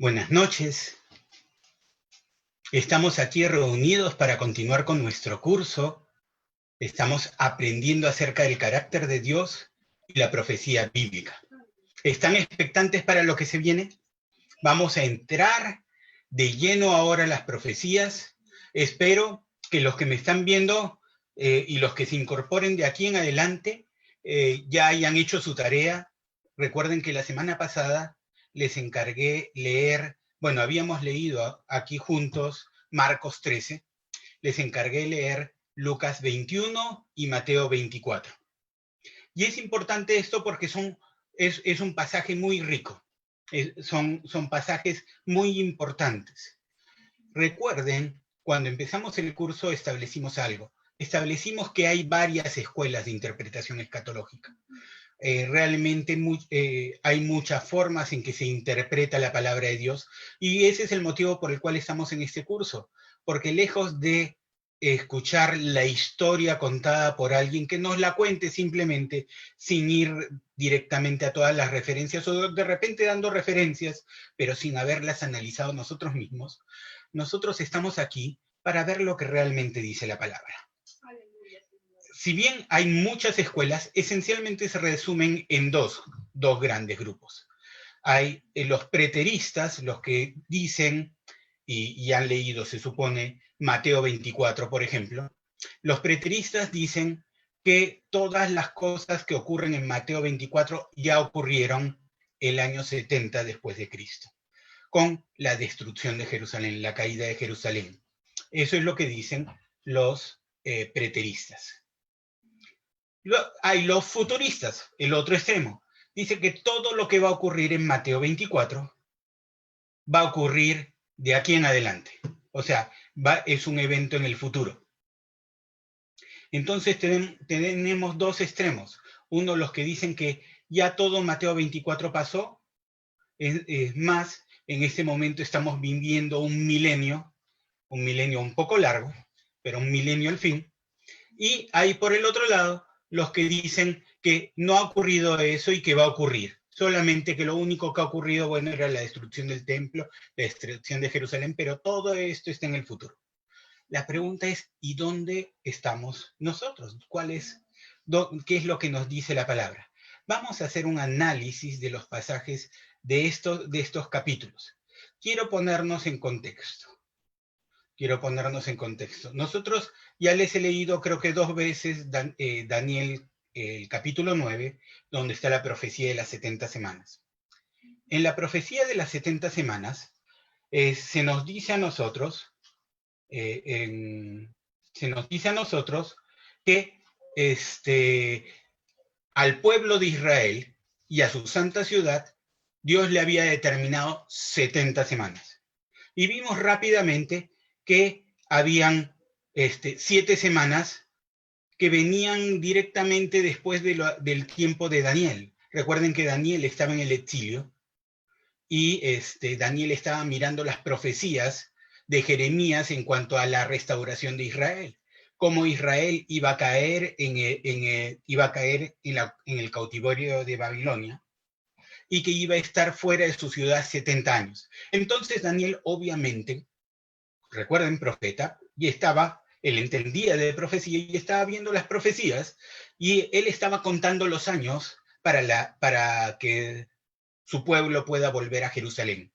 Buenas noches. Estamos aquí reunidos para continuar con nuestro curso. Estamos aprendiendo acerca del carácter de Dios y la profecía bíblica. ¿Están expectantes para lo que se viene? Vamos a entrar de lleno ahora a las profecías. Espero que los que me están viendo y los que se incorporen de aquí en adelante ya hayan hecho su tarea. Recuerden que la semana pasada les encargué leer, bueno, habíamos leído aquí juntos Marcos 13, les encargué leer Lucas 21 y Mateo 24. Y es importante esto porque es un pasaje muy rico, son pasajes muy importantes. Recuerden, cuando empezamos el curso establecimos algo. Establecimos que hay varias escuelas de interpretación escatológica. Realmente hay muchas formas en que se interpreta la palabra de Dios, y ese es el motivo por el cual estamos en este curso, porque lejos de escuchar la historia contada por alguien que nos la cuente simplemente sin ir directamente a todas las referencias, o de repente dando referencias, pero sin haberlas analizado nosotros mismos, nosotros estamos aquí para ver lo que realmente dice la palabra. Si bien hay muchas escuelas, esencialmente se resumen en dos grandes grupos. Hay los preteristas, los que dicen, y han leído, se supone, Mateo 24, por ejemplo. Los preteristas dicen que todas las cosas que ocurren en Mateo 24 ya ocurrieron el año 70 después de Cristo, con la destrucción de Jerusalén, la caída de Jerusalén. Eso es lo que dicen los preteristas. Hay los futuristas, el otro extremo. Dice que todo lo que va a ocurrir en Mateo 24 va a ocurrir de aquí en adelante. O sea, es un evento en el futuro. Entonces tenemos dos extremos. Uno, los que dicen que ya todo Mateo 24 pasó. Es más, en este momento estamos viviendo un milenio un poco largo, pero un milenio al fin. Y hay por el otro lado los que dicen que no ha ocurrido eso y que va a ocurrir. Solamente que lo único que ha ocurrido, bueno, era la destrucción del templo, la destrucción de Jerusalén, pero todo esto está en el futuro. La pregunta es, ¿y dónde estamos nosotros? ¿Qué es lo que nos dice la palabra? Vamos a hacer un análisis de los pasajes de estos capítulos. Quiero ponernos en contexto. Nosotros ya les he leído creo que 2 veces Daniel, el capítulo 9, donde está la profecía de las 70 semanas. En la profecía de las 70 semanas se nos dice a nosotros que al pueblo de Israel y a su santa ciudad Dios le había determinado 70 semanas. Y vimos rápidamente que habían 7 semanas que venían directamente después del tiempo de Daniel. Recuerden que Daniel estaba en el exilio y Daniel estaba mirando las profecías de Jeremías en cuanto a la restauración de Israel, cómo Israel iba a caer en el cautiverio de Babilonia y que iba a estar fuera de su ciudad 70 años. Entonces Daniel, obviamente, recuerden, profeta, y él entendía de profecía y estaba viendo las profecías, y él estaba contando los años para que su pueblo pueda volver a Jerusalén.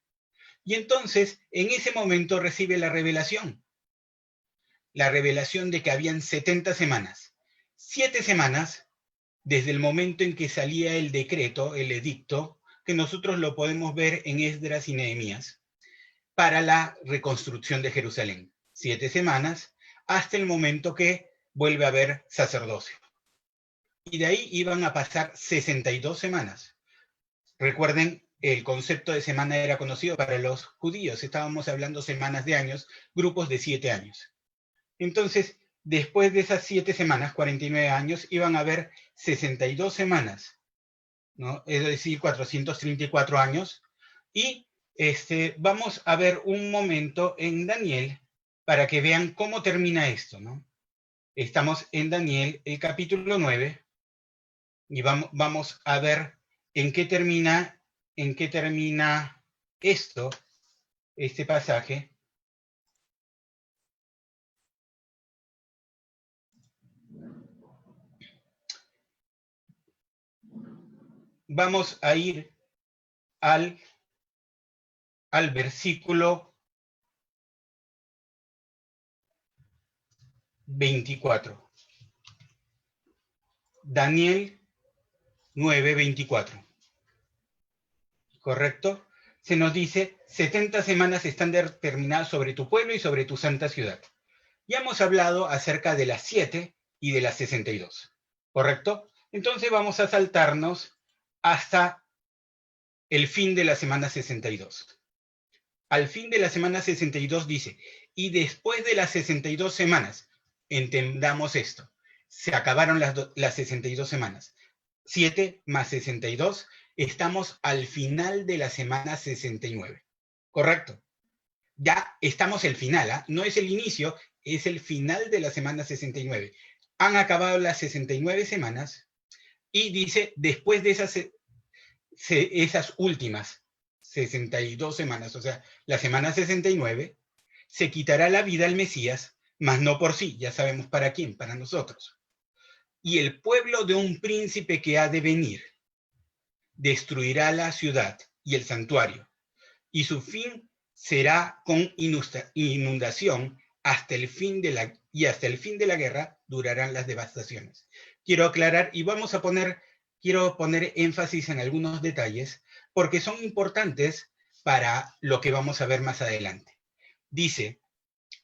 Y entonces, en ese momento recibe la revelación de que habían 70 semanas. 7 semanas desde el momento en que salía el decreto, el edicto, que nosotros lo podemos ver en Esdras y Nehemías, para la reconstrucción de Jerusalén. 7 semanas hasta el momento que vuelve a haber sacerdocio. Y de ahí iban a pasar 62 semanas. Recuerden, el concepto de semana era conocido para los judíos. Estábamos hablando semanas de años, grupos de 7 años. Entonces, después de esas 7 semanas, 49 años, iban a haber 62 semanas, ¿no? Es decir, 434 años. Y vamos a ver un momento en Daniel para que vean cómo termina esto, ¿no? Estamos en Daniel, el capítulo 9, y vamos a ver en qué termina esto este pasaje. Vamos a ir al versículo 24. Daniel 9:24. ¿Correcto? Se nos dice, 70 semanas están determinadas sobre tu pueblo y sobre tu santa ciudad. Ya hemos hablado acerca de las 7 y de las 62. ¿Correcto? Entonces vamos a saltarnos hasta el fin de la semana 62. Al fin de la semana 62 dice, y después de las 62 semanas, entendamos esto, se acabaron las 62 semanas. 7 más 62, estamos al final de la semana 69. ¿Correcto? Ya estamos al final, ¿eh? No es el inicio, es el final de la semana 69. Han acabado las 69 semanas y dice, después de esas últimas 62 semanas, o sea, la semana 69, se quitará la vida al Mesías, mas no por sí, ya sabemos para quién, para nosotros. Y el pueblo de un príncipe que ha de venir destruirá la ciudad y el santuario, y su fin será con inundación hasta el fin de la guerra durarán las devastaciones. Quiero aclarar y quiero poner énfasis en algunos detalles porque son importantes para lo que vamos a ver más adelante. Dice,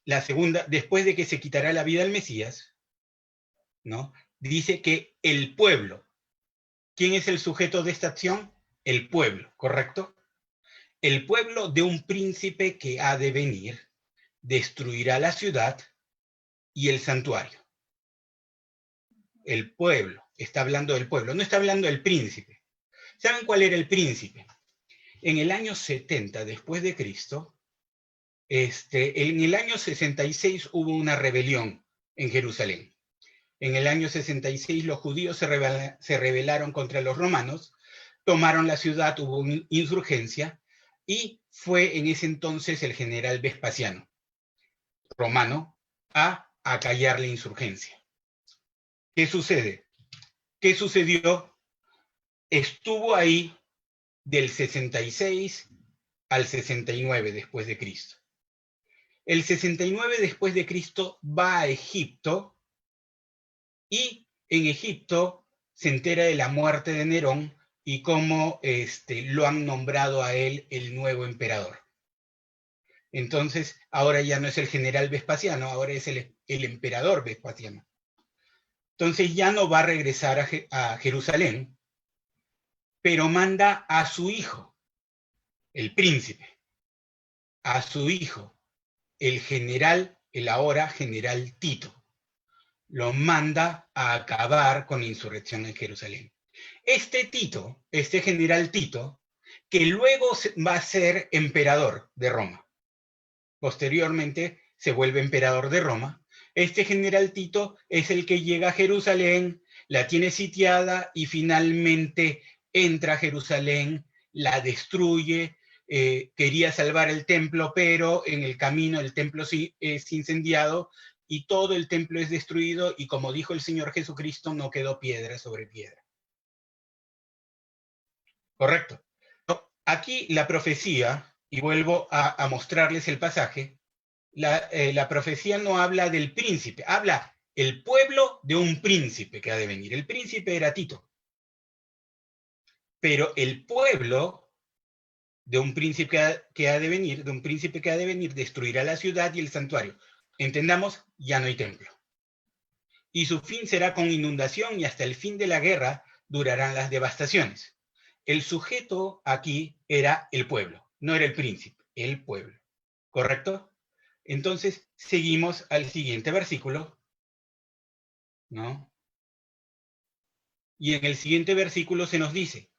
la segunda, después de que se quitará la vida al Mesías, ¿no? Dice que el pueblo, ¿quién es el sujeto de esta acción? El pueblo, ¿correcto? El pueblo de un príncipe que ha de venir destruirá la ciudad y el santuario. El pueblo, está hablando del pueblo, no está hablando del príncipe. ¿Saben cuál era el príncipe? En el año 70 después de Cristo, en el año 66 hubo una rebelión en Jerusalén. En el año 66 los judíos se rebelaron contra los romanos, tomaron la ciudad, hubo insurgencia, y fue en ese entonces el general Vespasiano, romano, a acallar la insurgencia. ¿Qué sucede? ¿Qué sucedió? Estuvo ahí del 66 al 69 después de Cristo. El 69 después de Cristo va a Egipto y en Egipto se entera de la muerte de Nerón y cómo lo han nombrado a él el nuevo emperador. Entonces, ahora ya no es el general Vespasiano, ahora es el emperador Vespasiano. Entonces ya no va a regresar a Jerusalén, pero manda a su hijo, el príncipe, a su hijo, el ahora general Tito. Lo manda a acabar con la insurrección en Jerusalén. Este general Tito, que luego va a ser emperador de Roma, posteriormente se vuelve emperador de Roma, este general Tito es el que llega a Jerusalén, la tiene sitiada y finalmente entra a Jerusalén, la destruye, quería salvar el templo, pero en el camino el templo es incendiado y todo el templo es destruido y como dijo el Señor Jesucristo, no quedó piedra sobre piedra. ¿Correcto? Aquí la profecía, y vuelvo a mostrarles el pasaje, la profecía no habla del príncipe, habla el pueblo de un príncipe que ha de venir. El príncipe era Tito. Pero el pueblo de un príncipe que ha de venir, destruirá la ciudad y el santuario. Entendamos, ya no hay templo. Y su fin será con inundación y hasta el fin de la guerra durarán las devastaciones. El sujeto aquí era el pueblo, no era el príncipe, el pueblo. ¿Correcto? Entonces, seguimos al siguiente versículo, ¿no? Y en el siguiente versículo se nos dice,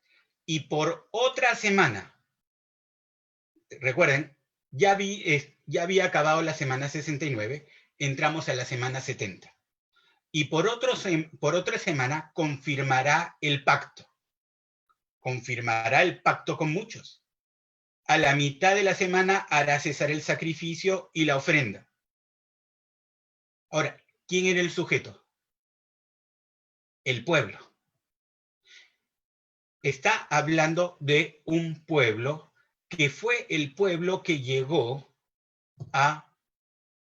y por otra semana, recuerden, ya había acabado la semana 69, entramos a la semana 70. Y por otra semana confirmará el pacto con muchos. a la mitad de la semana hará cesar el sacrificio y la ofrenda. Ahora, ¿quién era el sujeto? El pueblo. Está hablando de un pueblo que fue el pueblo que llegó a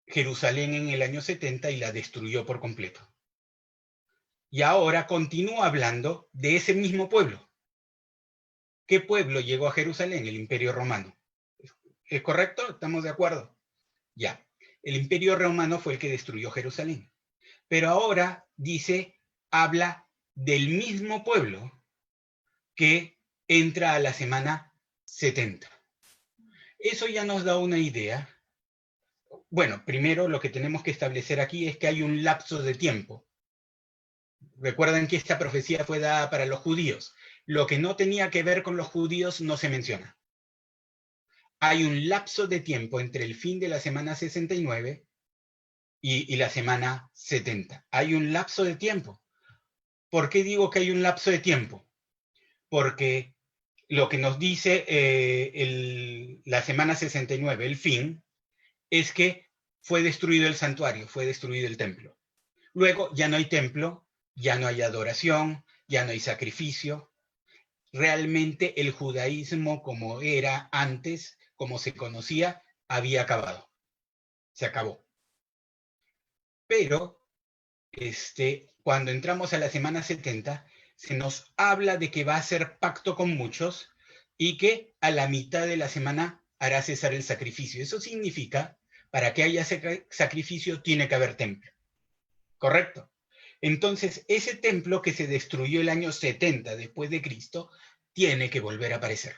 Jerusalén en el año 70 y la destruyó por completo. Y ahora continúa hablando de ese mismo pueblo. ¿Qué pueblo llegó a Jerusalén? El Imperio Romano. ¿Es correcto? ¿Estamos de acuerdo? Ya. El Imperio Romano fue el que destruyó Jerusalén. Pero ahora dice, habla del mismo pueblo que entra a la semana 70. Eso ya nos da una idea. Bueno, primero lo que tenemos que establecer aquí es que hay un lapso de tiempo. Recuerden que esta profecía fue dada para los judíos. Lo que no tenía que ver con los judíos no se menciona. Hay un lapso de tiempo entre el fin de la semana 69 y la semana 70. Hay un lapso de tiempo. ¿Por qué digo que hay un lapso de tiempo? Porque lo que nos dice la semana 69, el fin, es que fue destruido el santuario, fue destruido el templo. Luego ya no hay templo, ya no hay adoración, ya no hay sacrificio. Realmente el judaísmo como era antes, como se conocía, había acabado. Se acabó. Pero cuando entramos a la semana 70, se nos habla de que va a hacer pacto con muchos y que a la mitad de la semana hará cesar el sacrificio. Eso significa, para que haya sacrificio, tiene que haber templo. ¿Correcto? Entonces, ese templo que se destruyó el año 70 después de Cristo, tiene que volver a aparecer.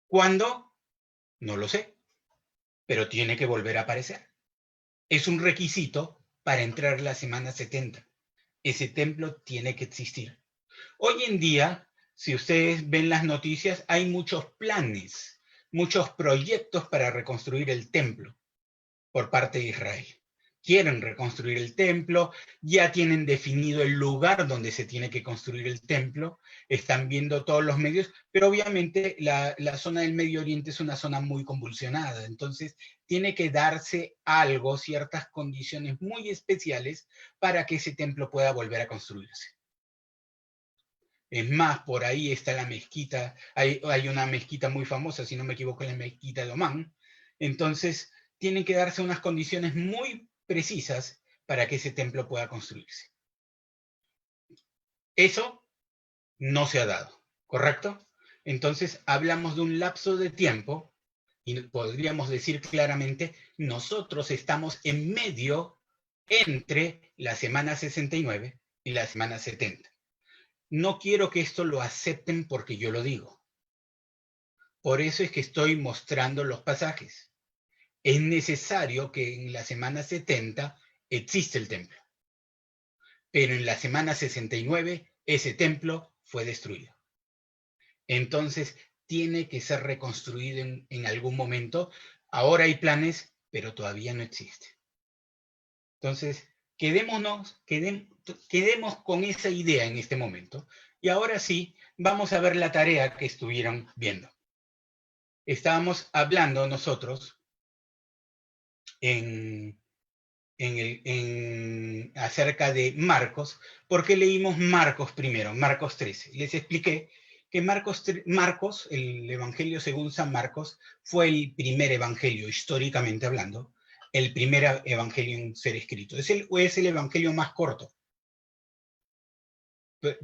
¿Cuándo? No lo sé, pero tiene que volver a aparecer. Es un requisito para entrar la semana 70. Ese templo tiene que existir. Hoy en día, si ustedes ven las noticias, hay muchos planes, muchos proyectos para reconstruir el templo por parte de Israel. Quieren reconstruir el templo, ya tienen definido el lugar donde se tiene que construir el templo, están viendo todos los medios, pero obviamente la zona del Medio Oriente es una zona muy convulsionada, entonces tiene que darse algo, ciertas condiciones muy especiales para que ese templo pueda volver a construirse. Es más, por ahí está la mezquita, hay una mezquita muy famosa, si no me equivoco, la mezquita de Omán. Entonces, tienen que darse unas condiciones muy precisas para que ese templo pueda construirse. Eso no se ha dado, ¿correcto? Entonces, hablamos de un lapso de tiempo y podríamos decir claramente, nosotros estamos en medio entre la semana 69 y la semana 70. No quiero que esto lo acepten porque yo lo digo. Por eso es que estoy mostrando los pasajes. Es necesario que en la semana 70 existe el templo. Pero en la semana 69 ese templo fue destruido. Entonces tiene que ser reconstruido en algún momento. Ahora hay planes, pero todavía no existe. Entonces, quedemos con esa idea en este momento. Y ahora sí, vamos a ver la tarea que estuvieron viendo. Estábamos hablando nosotros acerca de Marcos, porque leímos Marcos primero, Marcos 13. Les expliqué que Marcos, el Evangelio según San Marcos, fue el primer evangelio, históricamente hablando, el primer evangelio en ser escrito. Es el evangelio más corto,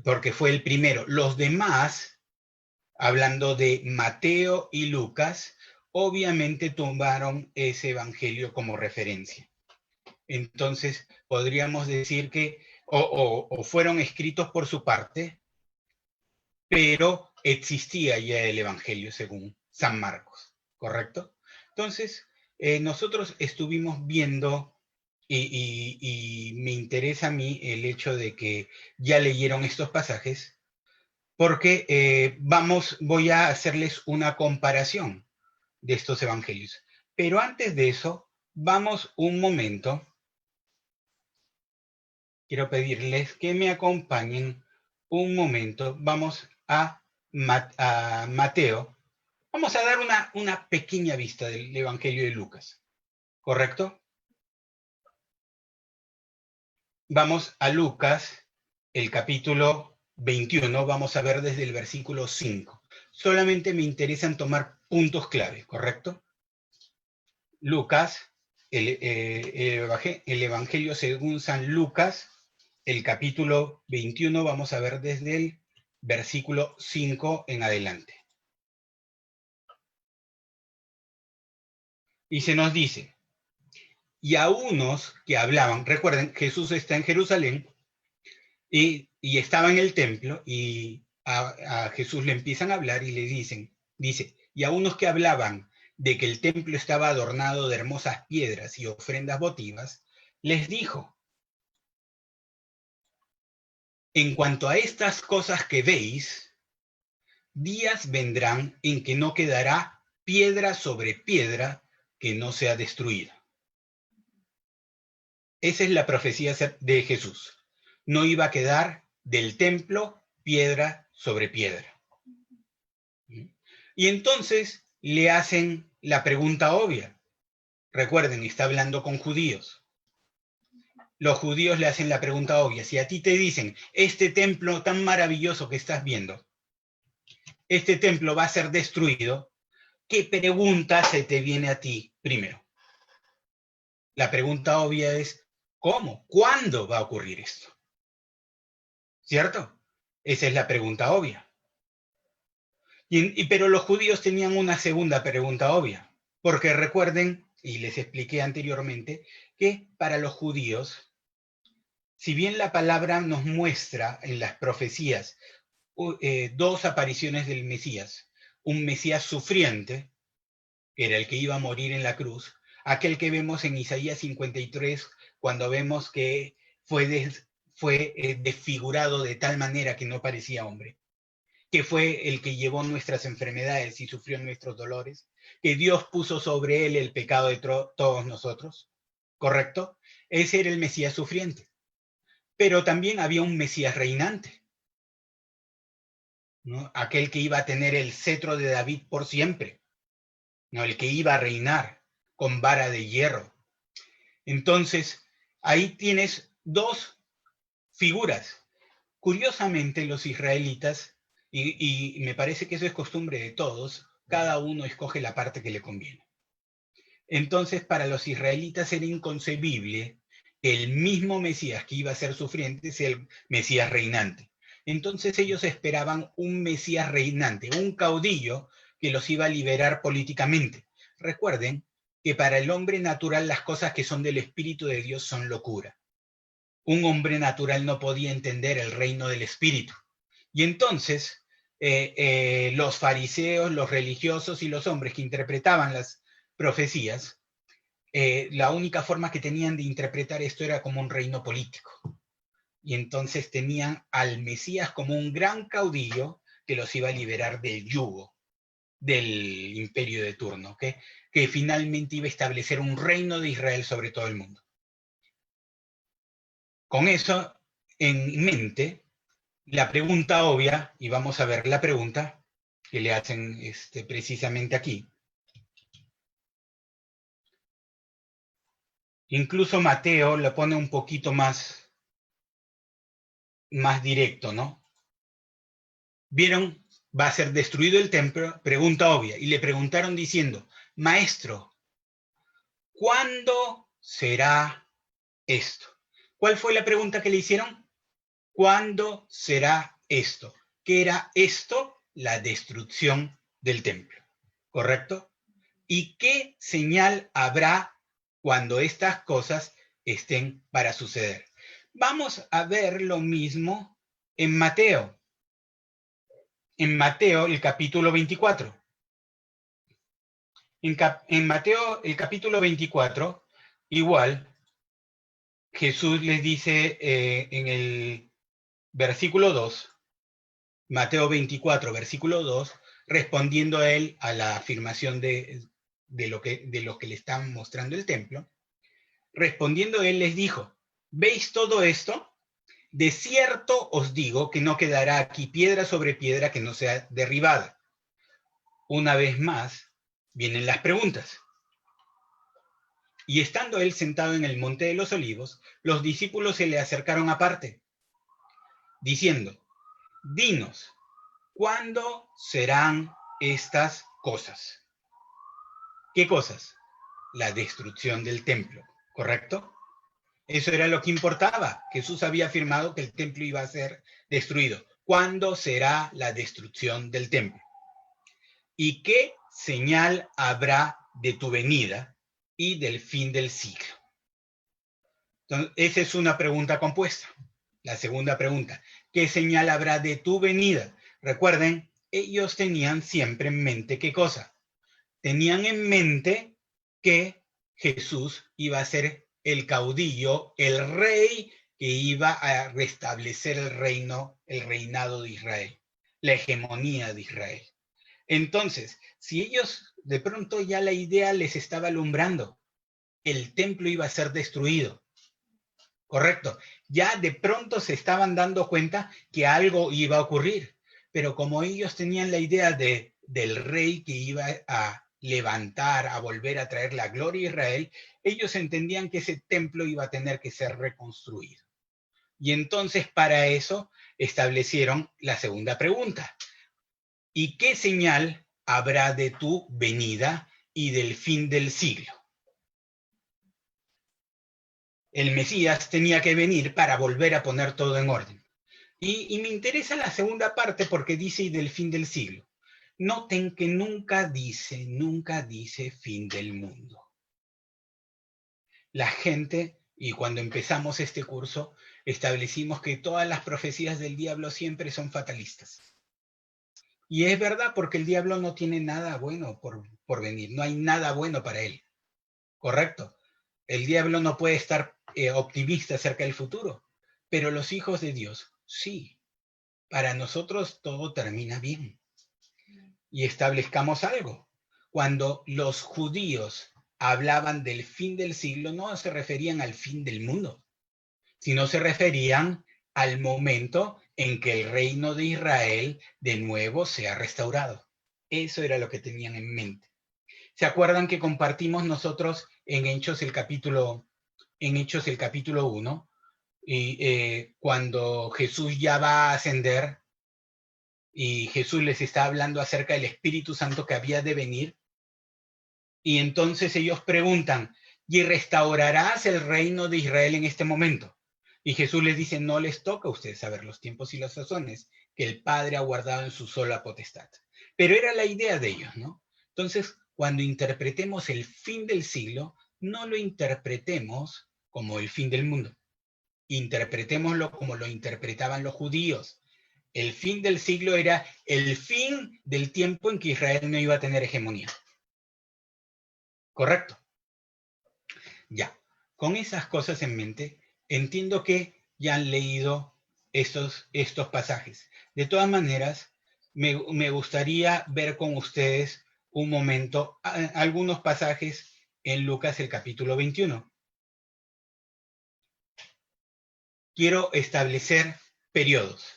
porque fue el primero. Los demás, hablando de Mateo y Lucas, obviamente tomaron ese evangelio como referencia. Entonces, podríamos decir que o fueron escritos por su parte, pero existía ya el evangelio según San Marcos, ¿correcto? Entonces, nosotros estuvimos viendo y me interesa a mí el hecho de que ya leyeron estos pasajes, porque voy a hacerles una comparación de estos evangelios. Pero antes de eso, vamos un momento. Quiero pedirles que me acompañen un momento. Vamos a Mateo, Vamos a dar una pequeña vista del Evangelio de Lucas, ¿correcto? Vamos a Lucas, el capítulo 21, vamos a ver desde el versículo 5. Solamente me interesan tomar puntos clave, ¿correcto? Lucas, el Evangelio según San Lucas, el capítulo 21, vamos a ver desde el versículo 5 en adelante. Y se nos dice, y a unos que hablaban, recuerden, Jesús está en Jerusalén y estaba en el templo y a Jesús le empiezan a hablar y le dice, y a unos que hablaban de que el templo estaba adornado de hermosas piedras y ofrendas votivas, les dijo, en cuanto a estas cosas que veis, días vendrán en que no quedará piedra sobre piedra que no sea destruida. Esa es la profecía de Jesús. No iba a quedar del templo piedra sobre piedra. Y entonces le hacen la pregunta obvia. Recuerden, está hablando con judíos. Los judíos le hacen la pregunta obvia. Si a ti te dicen, este templo tan maravilloso que estás viendo, este templo va a ser destruido, ¿qué pregunta se te viene a ti primero? La pregunta obvia es, ¿cómo? ¿Cuándo va a ocurrir esto? ¿Cierto? Esa es la pregunta obvia. Pero los judíos tenían una segunda pregunta obvia, porque recuerden, y les expliqué anteriormente, que para los judíos, si bien la palabra nos muestra en las profecías dos apariciones del Mesías, un Mesías sufriente, que era el que iba a morir en la cruz, aquel que vemos en Isaías 53, cuando vemos que fue desfigurado de tal manera que no parecía hombre, que fue el que llevó nuestras enfermedades y sufrió nuestros dolores, que Dios puso sobre él el pecado de todos nosotros, ¿correcto? Ese era el Mesías sufriente. Pero también había un Mesías reinante, ¿no? Aquel que iba a tener el cetro de David por siempre, ¿no? El que iba a reinar con vara de hierro. Entonces, ahí tienes dos figuras. Curiosamente, los israelitas, y me parece que eso es costumbre de todos, cada uno escoge la parte que le conviene. Entonces, para los israelitas era inconcebible que el mismo Mesías que iba a ser sufriente sea el Mesías reinante. Entonces ellos esperaban un Mesías reinante, un caudillo que los iba a liberar políticamente. Recuerden que para el hombre natural las cosas que son del Espíritu de Dios son locura. Un hombre natural no podía entender el reino del Espíritu. Y entonces los fariseos, los religiosos y los hombres que interpretaban las profecías, la única forma que tenían de interpretar esto era como un reino político. Y entonces tenían al Mesías como un gran caudillo que los iba a liberar del yugo del imperio de turno, que finalmente iba a establecer un reino de Israel sobre todo el mundo. Con eso en mente, la pregunta obvia, y vamos a ver la pregunta que le hacen precisamente aquí. Incluso Mateo lo pone un poquito más directo, ¿no? ¿Vieron? Va a ser destruido el templo, pregunta obvia, y le preguntaron diciendo, maestro, ¿cuándo será esto? ¿Cuál fue la pregunta que le hicieron? ¿Cuándo será esto? ¿Qué era esto? La destrucción del templo, ¿correcto? ¿Y qué señal habrá cuando estas cosas estén para suceder? Vamos a ver lo mismo en Mateo. En Mateo, el capítulo 24. En Mateo, el capítulo 24, igual, Jesús les dice en el versículo 2, Mateo 24, versículo 2, respondiendo a él a la afirmación de lo que le están mostrando el templo, respondiendo él les dijo, ¿veis todo esto? De cierto os digo que no quedará aquí piedra sobre piedra que no sea derribada. una vez más, vienen las preguntas. Y estando él sentado en el monte de los olivos, los discípulos se le acercaron aparte, diciendo, dinos, ¿cuándo serán estas cosas? ¿Qué cosas? La destrucción del templo, ¿correcto? Eso era lo que importaba. Jesús había afirmado que el templo iba a ser destruido. ¿Cuándo será la destrucción del templo? ¿Y qué señal habrá de tu venida y del fin del siglo? Entonces, esa es una pregunta compuesta. La segunda pregunta, ¿qué señal habrá de tu venida? Recuerden, ellos tenían siempre en mente ¿qué cosa? Tenían en mente que Jesús iba a ser el caudillo, el rey que iba a restablecer el reino, el reinado de Israel, la hegemonía de Israel. Entonces, si ellos de pronto ya la idea les estaba alumbrando, el templo iba a ser destruido, correcto, ya de pronto se estaban dando cuenta que algo iba a ocurrir, pero como ellos tenían la idea del rey que iba a levantar, a volver a traer la gloria a Israel, ellos entendían que ese templo iba a tener que ser reconstruido. Y entonces para eso establecieron la segunda pregunta. ¿Y qué señal habrá de tu venida y del fin del siglo? El Mesías tenía que venir para volver a poner todo en orden. Y me interesa la segunda parte porque dice y del fin del siglo. Noten que nunca dice fin del mundo. La gente, y cuando empezamos este curso, establecimos que todas las profecías del diablo siempre son fatalistas. Y es verdad porque el diablo no tiene nada bueno por venir, no hay nada bueno para él. Correcto. El diablo no puede estar optimista acerca del futuro, pero los hijos de Dios sí. Para nosotros todo termina bien. Y establezcamos algo. Cuando los judíos hablaban del fin del siglo, no se referían al fin del mundo, sino se referían al momento en que el reino de Israel de nuevo sea restaurado. Eso era lo que tenían en mente. ¿Se acuerdan que compartimos nosotros en Hechos el capítulo 1? Y cuando Jesús ya va a ascender y Jesús les está hablando acerca del Espíritu Santo que había de venir, y entonces ellos preguntan, ¿y restaurarás el reino de Israel en este momento? Y Jesús les dice, no les toca a ustedes saber los tiempos y las sazones que el Padre ha guardado en su sola potestad. Pero era la idea de ellos, ¿no? Entonces, cuando interpretemos el fin del siglo, no lo interpretemos como el fin del mundo. Interpretémoslo como lo interpretaban los judíos. El fin del siglo era el fin del tiempo en que Israel no iba a tener hegemonía. ¿Correcto? Ya, con esas cosas en mente, entiendo que ya han leído estos pasajes. De todas maneras, me gustaría ver con ustedes un momento algunos pasajes en Lucas el capítulo 21. Quiero establecer periodos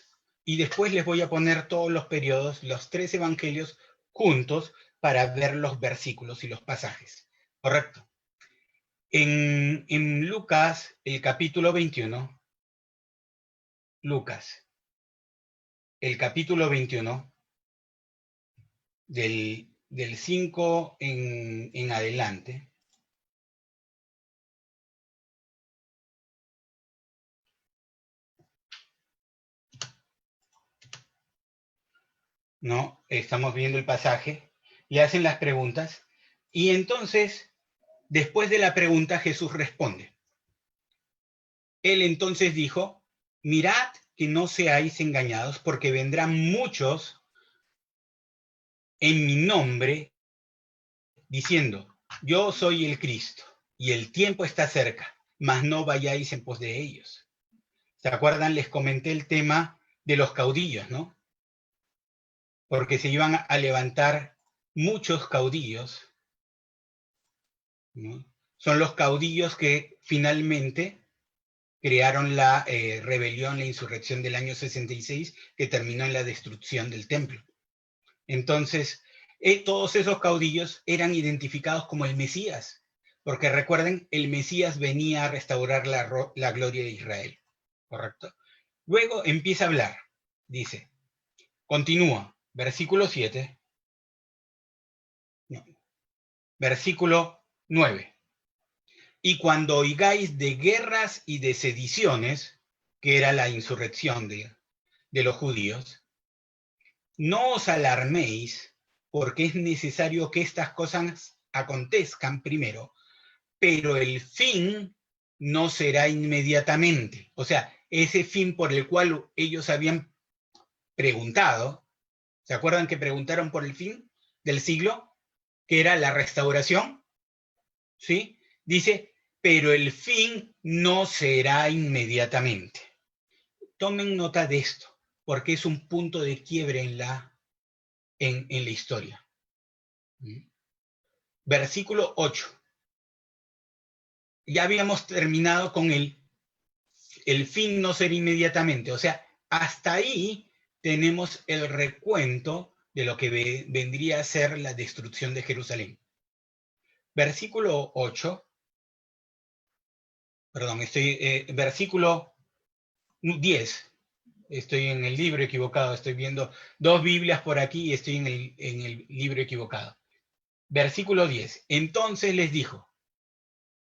y después les voy a poner todos los periodos, los 3 evangelios juntos para ver los versículos y los pasajes. ¿Correcto? En Lucas, el capítulo 21, Lucas, el capítulo 21, del 5 en adelante, ¿no? Estamos viendo el pasaje, le hacen las preguntas, y entonces, después de la pregunta, Jesús responde. Él entonces dijo, mirad que no seáis engañados, porque vendrán muchos en mi nombre, diciendo, yo soy el Cristo, y el tiempo está cerca, mas no vayáis en pos de ellos. ¿Se acuerdan? Les comenté el tema de los caudillos, ¿no? Porque se iban a levantar muchos caudillos, ¿no? Son los caudillos que finalmente crearon la rebelión, la insurrección del año 66, que terminó en la destrucción del templo. Entonces, Todos esos caudillos eran identificados como el Mesías, porque recuerden, el Mesías venía a restaurar la gloria de Israel, ¿correcto? Luego empieza a hablar, dice, continúa, versículo 7, no, versículo 9. Y cuando oigáis de guerras y de sediciones, que era la insurrección de los judíos, no os alarméis, porque es necesario que estas cosas acontezcan primero, pero el fin no será inmediatamente. O sea, ese fin por el cual ellos habían preguntado, ¿se acuerdan que preguntaron por el fin del siglo? Que era la restauración, ¿sí? Dice, pero el fin no será inmediatamente. Tomen nota de esto, porque es un punto de quiebre en la historia. Versículo 8. Ya habíamos terminado con el fin no será inmediatamente. O sea, hasta ahí tenemos el recuento de lo que vendría a ser la destrucción de Jerusalén. Versículo 8, perdón, versículo 10. Estoy en el libro equivocado, estoy viendo dos Biblias por aquí y estoy en el libro equivocado. Versículo 10. Entonces les dijo,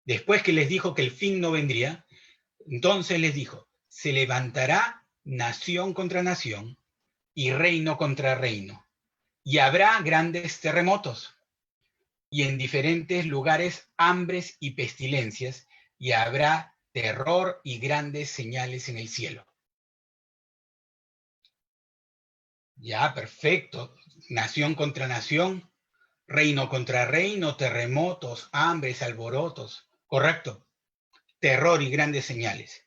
después que les dijo que el fin no vendría, entonces les dijo, se levantará nación contra nación y reino contra reino, y habrá grandes terremotos, y en diferentes lugares hambres y pestilencias, y habrá terror y grandes señales en el cielo. Ya, perfecto. Nación contra nación, reino contra reino, terremotos, hambres, alborotos. Correcto. Terror y grandes señales,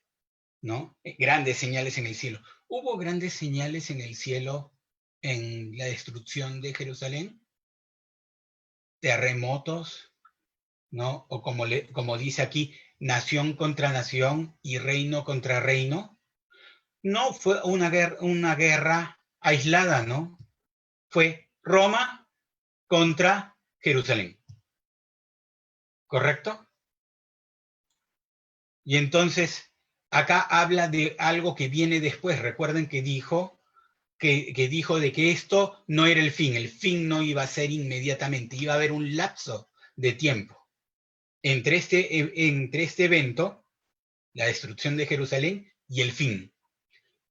¿no? Grandes señales en el cielo. ¿Hubo grandes señales en el cielo en la destrucción de Jerusalén? Terremotos, ¿no? O como dice aquí, nación contra nación y reino contra reino. No fue una guerra aislada, ¿no? Fue Roma contra Jerusalén. ¿Correcto? Y entonces, acá habla de algo que viene después. Recuerden que dijo de que esto no era el fin no iba a ser inmediatamente, iba a haber un lapso de tiempo entre este evento, la destrucción de Jerusalén, y el fin.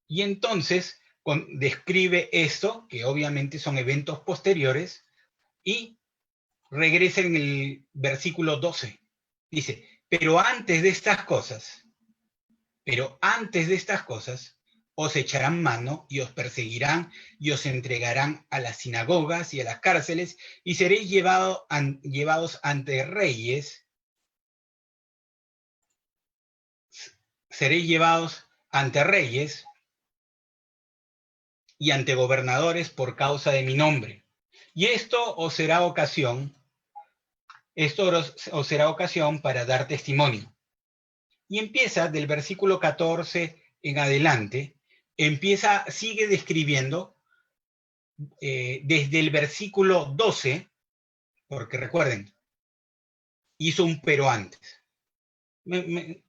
Y entonces describe esto, que obviamente son eventos posteriores, y regresa en el versículo 12. Dice, pero antes de estas cosas, os echarán mano y os perseguirán y os entregarán a las sinagogas y a las cárceles y seréis llevados ante reyes. Seréis llevados ante reyes y ante gobernadores por causa de mi nombre. Y esto os será ocasión para dar testimonio. Y empieza del versículo 14 en adelante, sigue describiendo desde el versículo 12, porque recuerden, hizo un pero antes.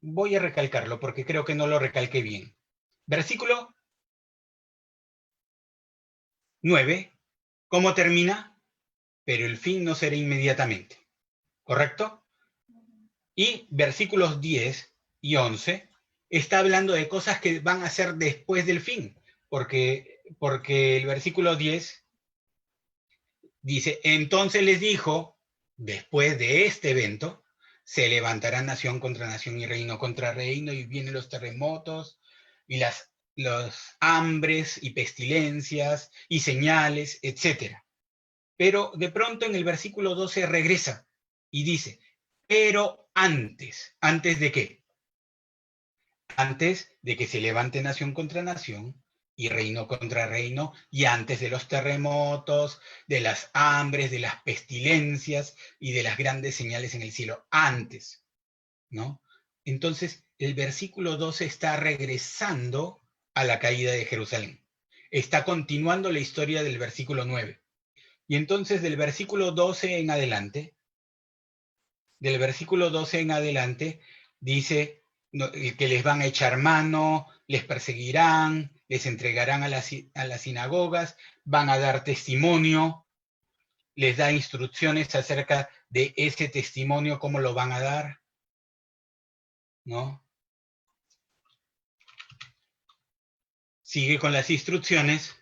Voy a recalcarlo porque creo que no lo recalqué bien. Versículo 9, ¿cómo termina? Pero el fin no será inmediatamente. ¿Correcto? Y versículos 10 y 11 está hablando de cosas que van a ser después del fin, porque el versículo 10 dice, entonces les dijo, después de este evento, se levantará nación contra nación y reino contra reino, y vienen los terremotos y los hambres y pestilencias y señales, etc. Pero de pronto en el versículo 12 regresa y dice, pero ¿antes de qué? Antes de que se levante nación contra nación y reino contra reino, y antes de los terremotos, de las hambres, de las pestilencias y de las grandes señales en el cielo, antes, ¿no? Entonces, el versículo 12 está regresando a la caída de Jerusalén. Está continuando la historia del versículo 9. Y entonces del versículo 12 en adelante, dice que les van a echar mano, les perseguirán, les entregarán a las sinagogas, van a dar testimonio, les da instrucciones acerca de ese testimonio, cómo lo van a dar, ¿no? Sigue con las instrucciones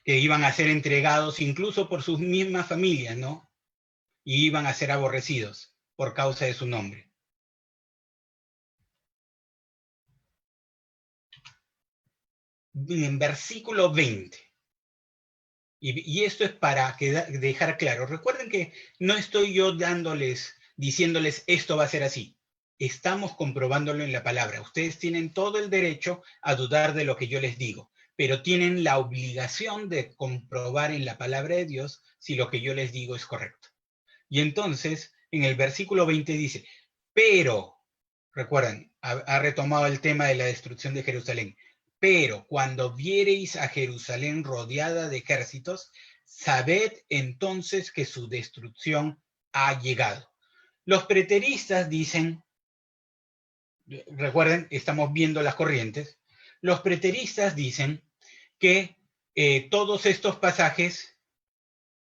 que iban a ser entregados incluso por sus mismas familias, ¿no? Y iban a ser aborrecidos por causa de su nombre. En versículo 20. Y esto es para dejar claro. Recuerden que no estoy yo diciéndoles esto va a ser así. Estamos comprobándolo en la palabra. Ustedes tienen todo el derecho a dudar de lo que yo les digo, pero tienen la obligación de comprobar en la palabra de Dios si lo que yo les digo es correcto. Y entonces, en el versículo 20 dice, pero, recuerden, ha retomado el tema de la destrucción de Jerusalén. Pero cuando viereis a Jerusalén rodeada de ejércitos, sabed entonces que su destrucción ha llegado. Los preteristas dicen, recuerden, estamos viendo las corrientes, los preteristas dicen que todos estos pasajes,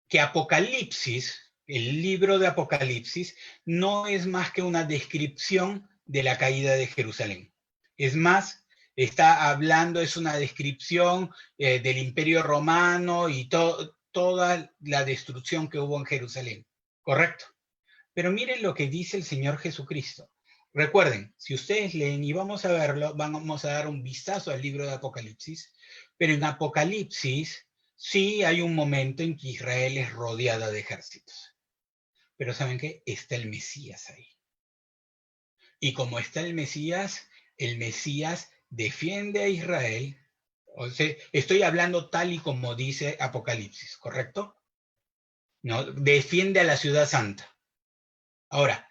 que Apocalipsis, el libro de Apocalipsis, no es más que una descripción de la caída de Jerusalén. Es más, está hablando, es una descripción del Imperio Romano y toda la destrucción que hubo en Jerusalén. ¿Correcto? Pero miren lo que dice el Señor Jesucristo. Recuerden, si ustedes leen y vamos a verlo, vamos a dar un vistazo al libro de Apocalipsis, pero en Apocalipsis sí hay un momento en que Israel es rodeada de ejércitos. Pero ¿saben qué? Está el Mesías ahí. Y como está el Mesías defiende a Israel. O sea, estoy hablando tal y como dice Apocalipsis, ¿correcto? ¿No? Defiende a la ciudad santa. Ahora,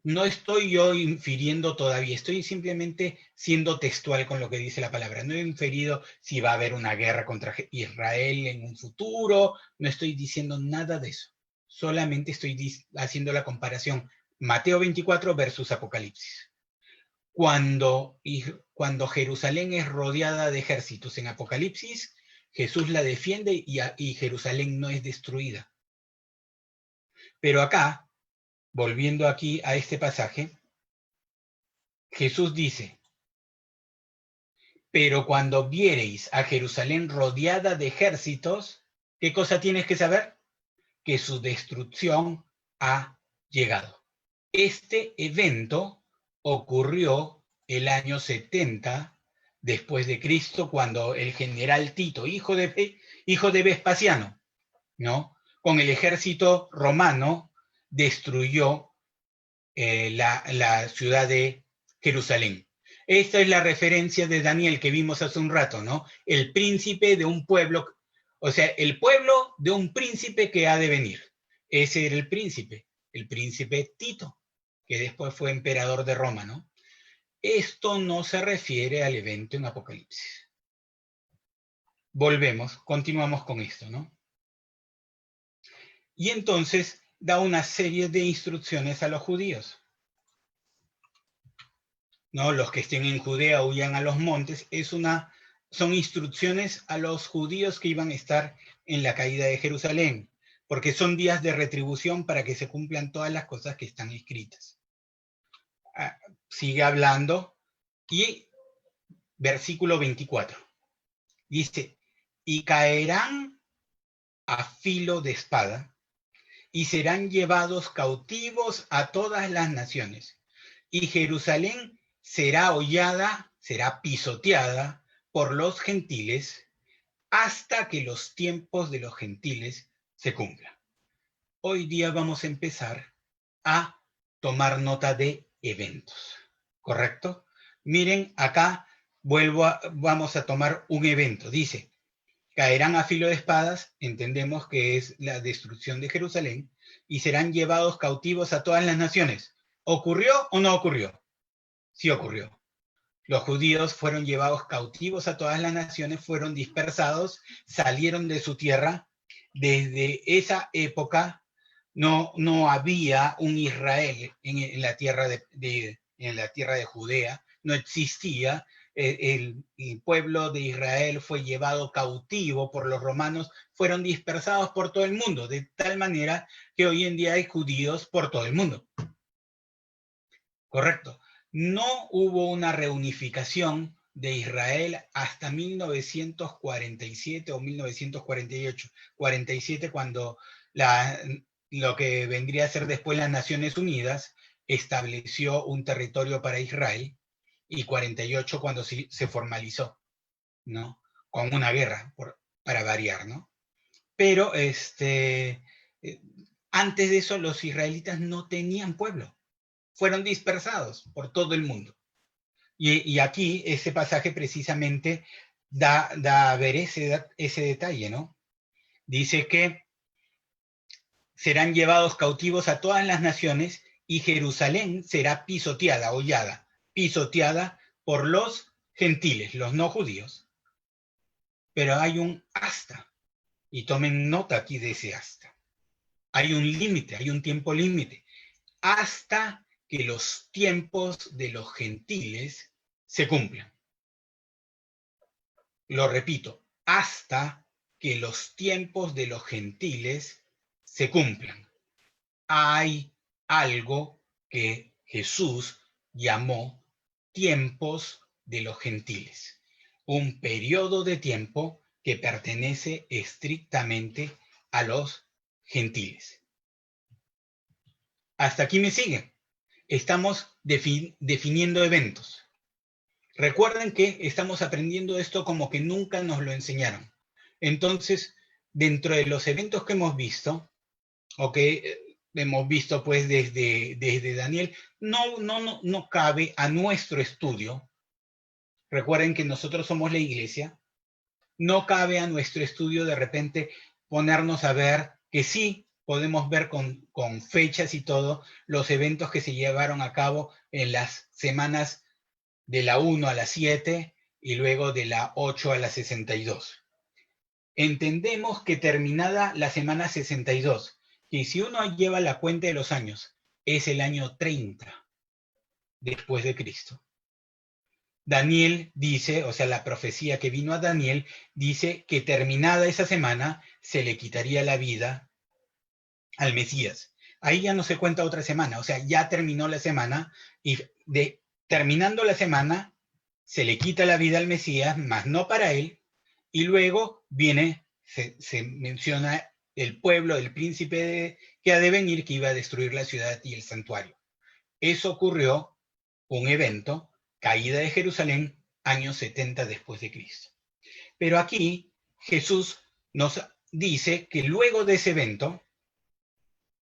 no estoy yo infiriendo todavía, estoy simplemente siendo textual con lo que dice la palabra. No he inferido si va a haber una guerra contra Israel en un futuro, no estoy diciendo nada de eso. Solamente estoy haciendo la comparación Mateo 24 versus Apocalipsis. Cuando Jerusalén es rodeada de ejércitos en Apocalipsis, Jesús la defiende y Jerusalén no es destruida. Pero acá, volviendo aquí a este pasaje, Jesús dice, pero cuando viereis a Jerusalén rodeada de ejércitos, ¿qué cosa tienes que saber? Que su destrucción ha llegado. Este evento ocurrió el año 70 después de Cristo, cuando el general Tito, hijo de Vespasiano, ¿no? Con el ejército romano, destruyó la ciudad de Jerusalén. Esta es la referencia de Daniel que vimos hace un rato, ¿no? El príncipe de un pueblo, o sea, el pueblo de un príncipe que ha de venir. Ese era el príncipe Tito, que después fue emperador de Roma, ¿no? Esto no se refiere al evento en Apocalipsis. Continuamos con esto, ¿no? Y entonces da una serie de instrucciones a los judíos. ¿No? Los que estén en Judea huyan a los montes, son instrucciones a los judíos que iban a estar en la caída de Jerusalén, porque son días de retribución para que se cumplan todas las cosas que están escritas. Sigue hablando y versículo 24 dice, y caerán a filo de espada y serán llevados cautivos a todas las naciones, y Jerusalén será hollada, será pisoteada por los gentiles hasta que los tiempos de los gentiles se cumplan. Hoy día vamos a empezar a tomar nota de eventos, ¿correcto? Miren, acá vamos a tomar un evento. Dice, caerán a filo de espadas, entendemos que es la destrucción de Jerusalén, y serán llevados cautivos a todas las naciones. ¿Ocurrió o no ocurrió? Sí ocurrió. Los judíos fueron llevados cautivos a todas las naciones, fueron dispersados, salieron de su tierra, desde esa época no había un Israel en la tierra en la tierra de Judea, no existía. El pueblo de Israel fue llevado cautivo por los romanos, fueron dispersados por todo el mundo, de tal manera que hoy en día hay judíos por todo el mundo. Correcto. No hubo una reunificación de Israel hasta 1947 o 1948. 47 cuando lo que vendría a ser después las Naciones Unidas estableció un territorio para Israel, y 48 cuando se formalizó, ¿no? Con una guerra, para variar, ¿no? Pero antes de eso los israelitas no tenían pueblo, fueron dispersados por todo el mundo. Y aquí ese pasaje precisamente da a ver ese detalle, ¿no? Dice que serán llevados cautivos a todas las naciones y Jerusalén será pisoteada, hollada, pisoteada por los gentiles, los no judíos. Pero hay un hasta, y tomen nota aquí de ese hasta. Hay un límite, hay un tiempo límite, hasta que los tiempos de los gentiles se cumplan. Lo repito, hasta que los tiempos de los gentiles se cumplan. Hay algo que Jesús llamó tiempos de los gentiles, un periodo de tiempo que pertenece estrictamente a los gentiles. Hasta aquí me siguen. Estamos definiendo eventos. Recuerden que estamos aprendiendo esto como que nunca nos lo enseñaron. Entonces, dentro de los eventos que hemos visto, hemos visto pues desde Daniel, no cabe a nuestro estudio. Recuerden que nosotros somos la iglesia. No cabe a nuestro estudio de repente ponernos a ver que sí podemos ver con fechas y todo los eventos que se llevaron a cabo en las semanas de la 1 a la 7 y luego de la 8 a la 62. Entendemos que terminada la semana 62, que si uno lleva la cuenta de los años, es el año 30 después de Cristo. Daniel dice, o sea, la profecía que vino a Daniel dice que terminada esa semana se le quitaría la vida al Mesías. Ahí ya no se cuenta otra semana, o sea, ya terminó la semana y terminando la semana se le quita la vida al Mesías, mas no para él, y luego viene, se menciona el pueblo, el príncipe que ha de venir, que iba a destruir la ciudad y el santuario. Eso ocurrió, un evento, caída de Jerusalén, año 70 después de Cristo. Pero aquí Jesús nos dice que luego de ese evento,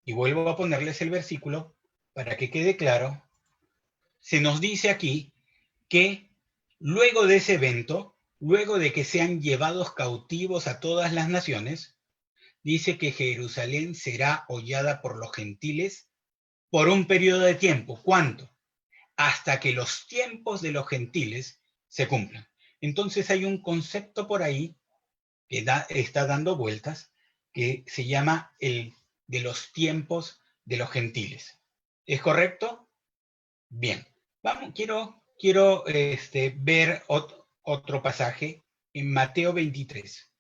y vuelvo a ponerles el versículo para que quede claro, se nos dice aquí que luego de ese evento, luego de que sean llevados cautivos a todas las naciones, dice que Jerusalén será hollada por los gentiles por un periodo de tiempo. ¿Cuánto? Hasta que los tiempos de los gentiles se cumplan. Entonces hay un concepto por ahí que está dando vueltas que se llama el de los tiempos de los gentiles. ¿Es correcto? Bien. Vamos, quiero ver otro pasaje en Mateo 23.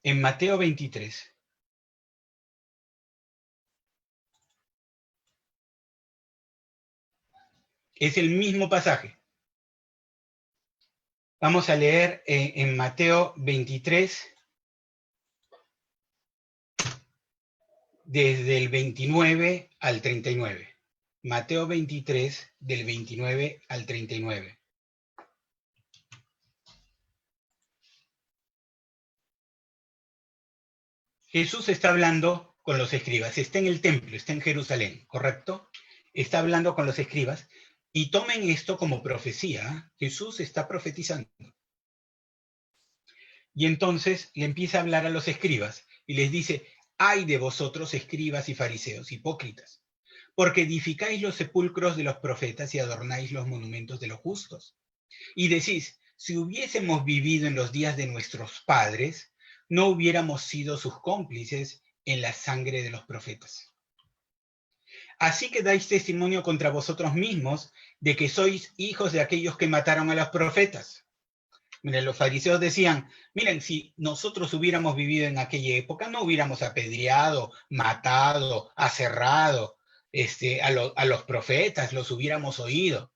En Mateo 23. Es el mismo pasaje. Vamos a leer en Mateo 23, desde el 29 al 39. Mateo 23, del 29 al 39. Jesús está hablando con los escribas, está en el templo, está en Jerusalén, ¿correcto? Está hablando con los escribas y tomen esto como profecía. Jesús está profetizando. Y entonces le empieza a hablar a los escribas y les dice: ay de vosotros, escribas y fariseos, hipócritas, porque edificáis los sepulcros de los profetas y adornáis los monumentos de los justos. Y decís: si hubiésemos vivido en los días de nuestros padres, no hubiéramos sido sus cómplices en la sangre de los profetas. Así que dais testimonio contra vosotros mismos de que sois hijos de aquellos que mataron a los profetas. Miren, los fariseos decían, miren, si nosotros hubiéramos vivido en aquella época, no hubiéramos apedreado, matado, aserrado a los profetas, los hubiéramos oído.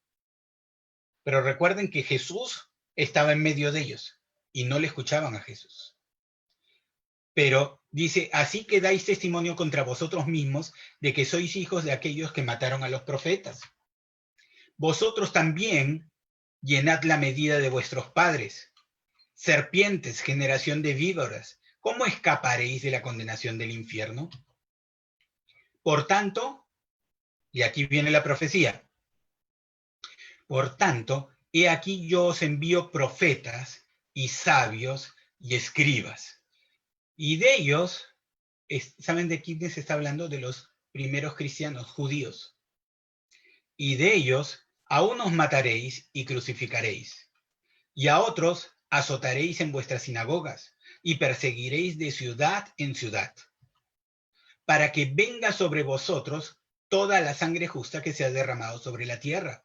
Pero recuerden que Jesús estaba en medio de ellos y no le escuchaban a Jesús. Pero dice, así que dais testimonio contra vosotros mismos de que sois hijos de aquellos que mataron a los profetas. Vosotros también llenad la medida de vuestros padres. Serpientes, generación de víboras, ¿cómo escaparéis de la condenación del infierno? Por tanto, y aquí viene la profecía, por tanto, he aquí yo os envío profetas y sabios y escribas. Y de ellos, ¿saben de quiénes está hablando? De los primeros cristianos judíos. Y de ellos, a unos mataréis y crucificaréis, y a otros azotaréis en vuestras sinagogas, y perseguiréis de ciudad en ciudad, para que venga sobre vosotros toda la sangre justa que se ha derramado sobre la tierra,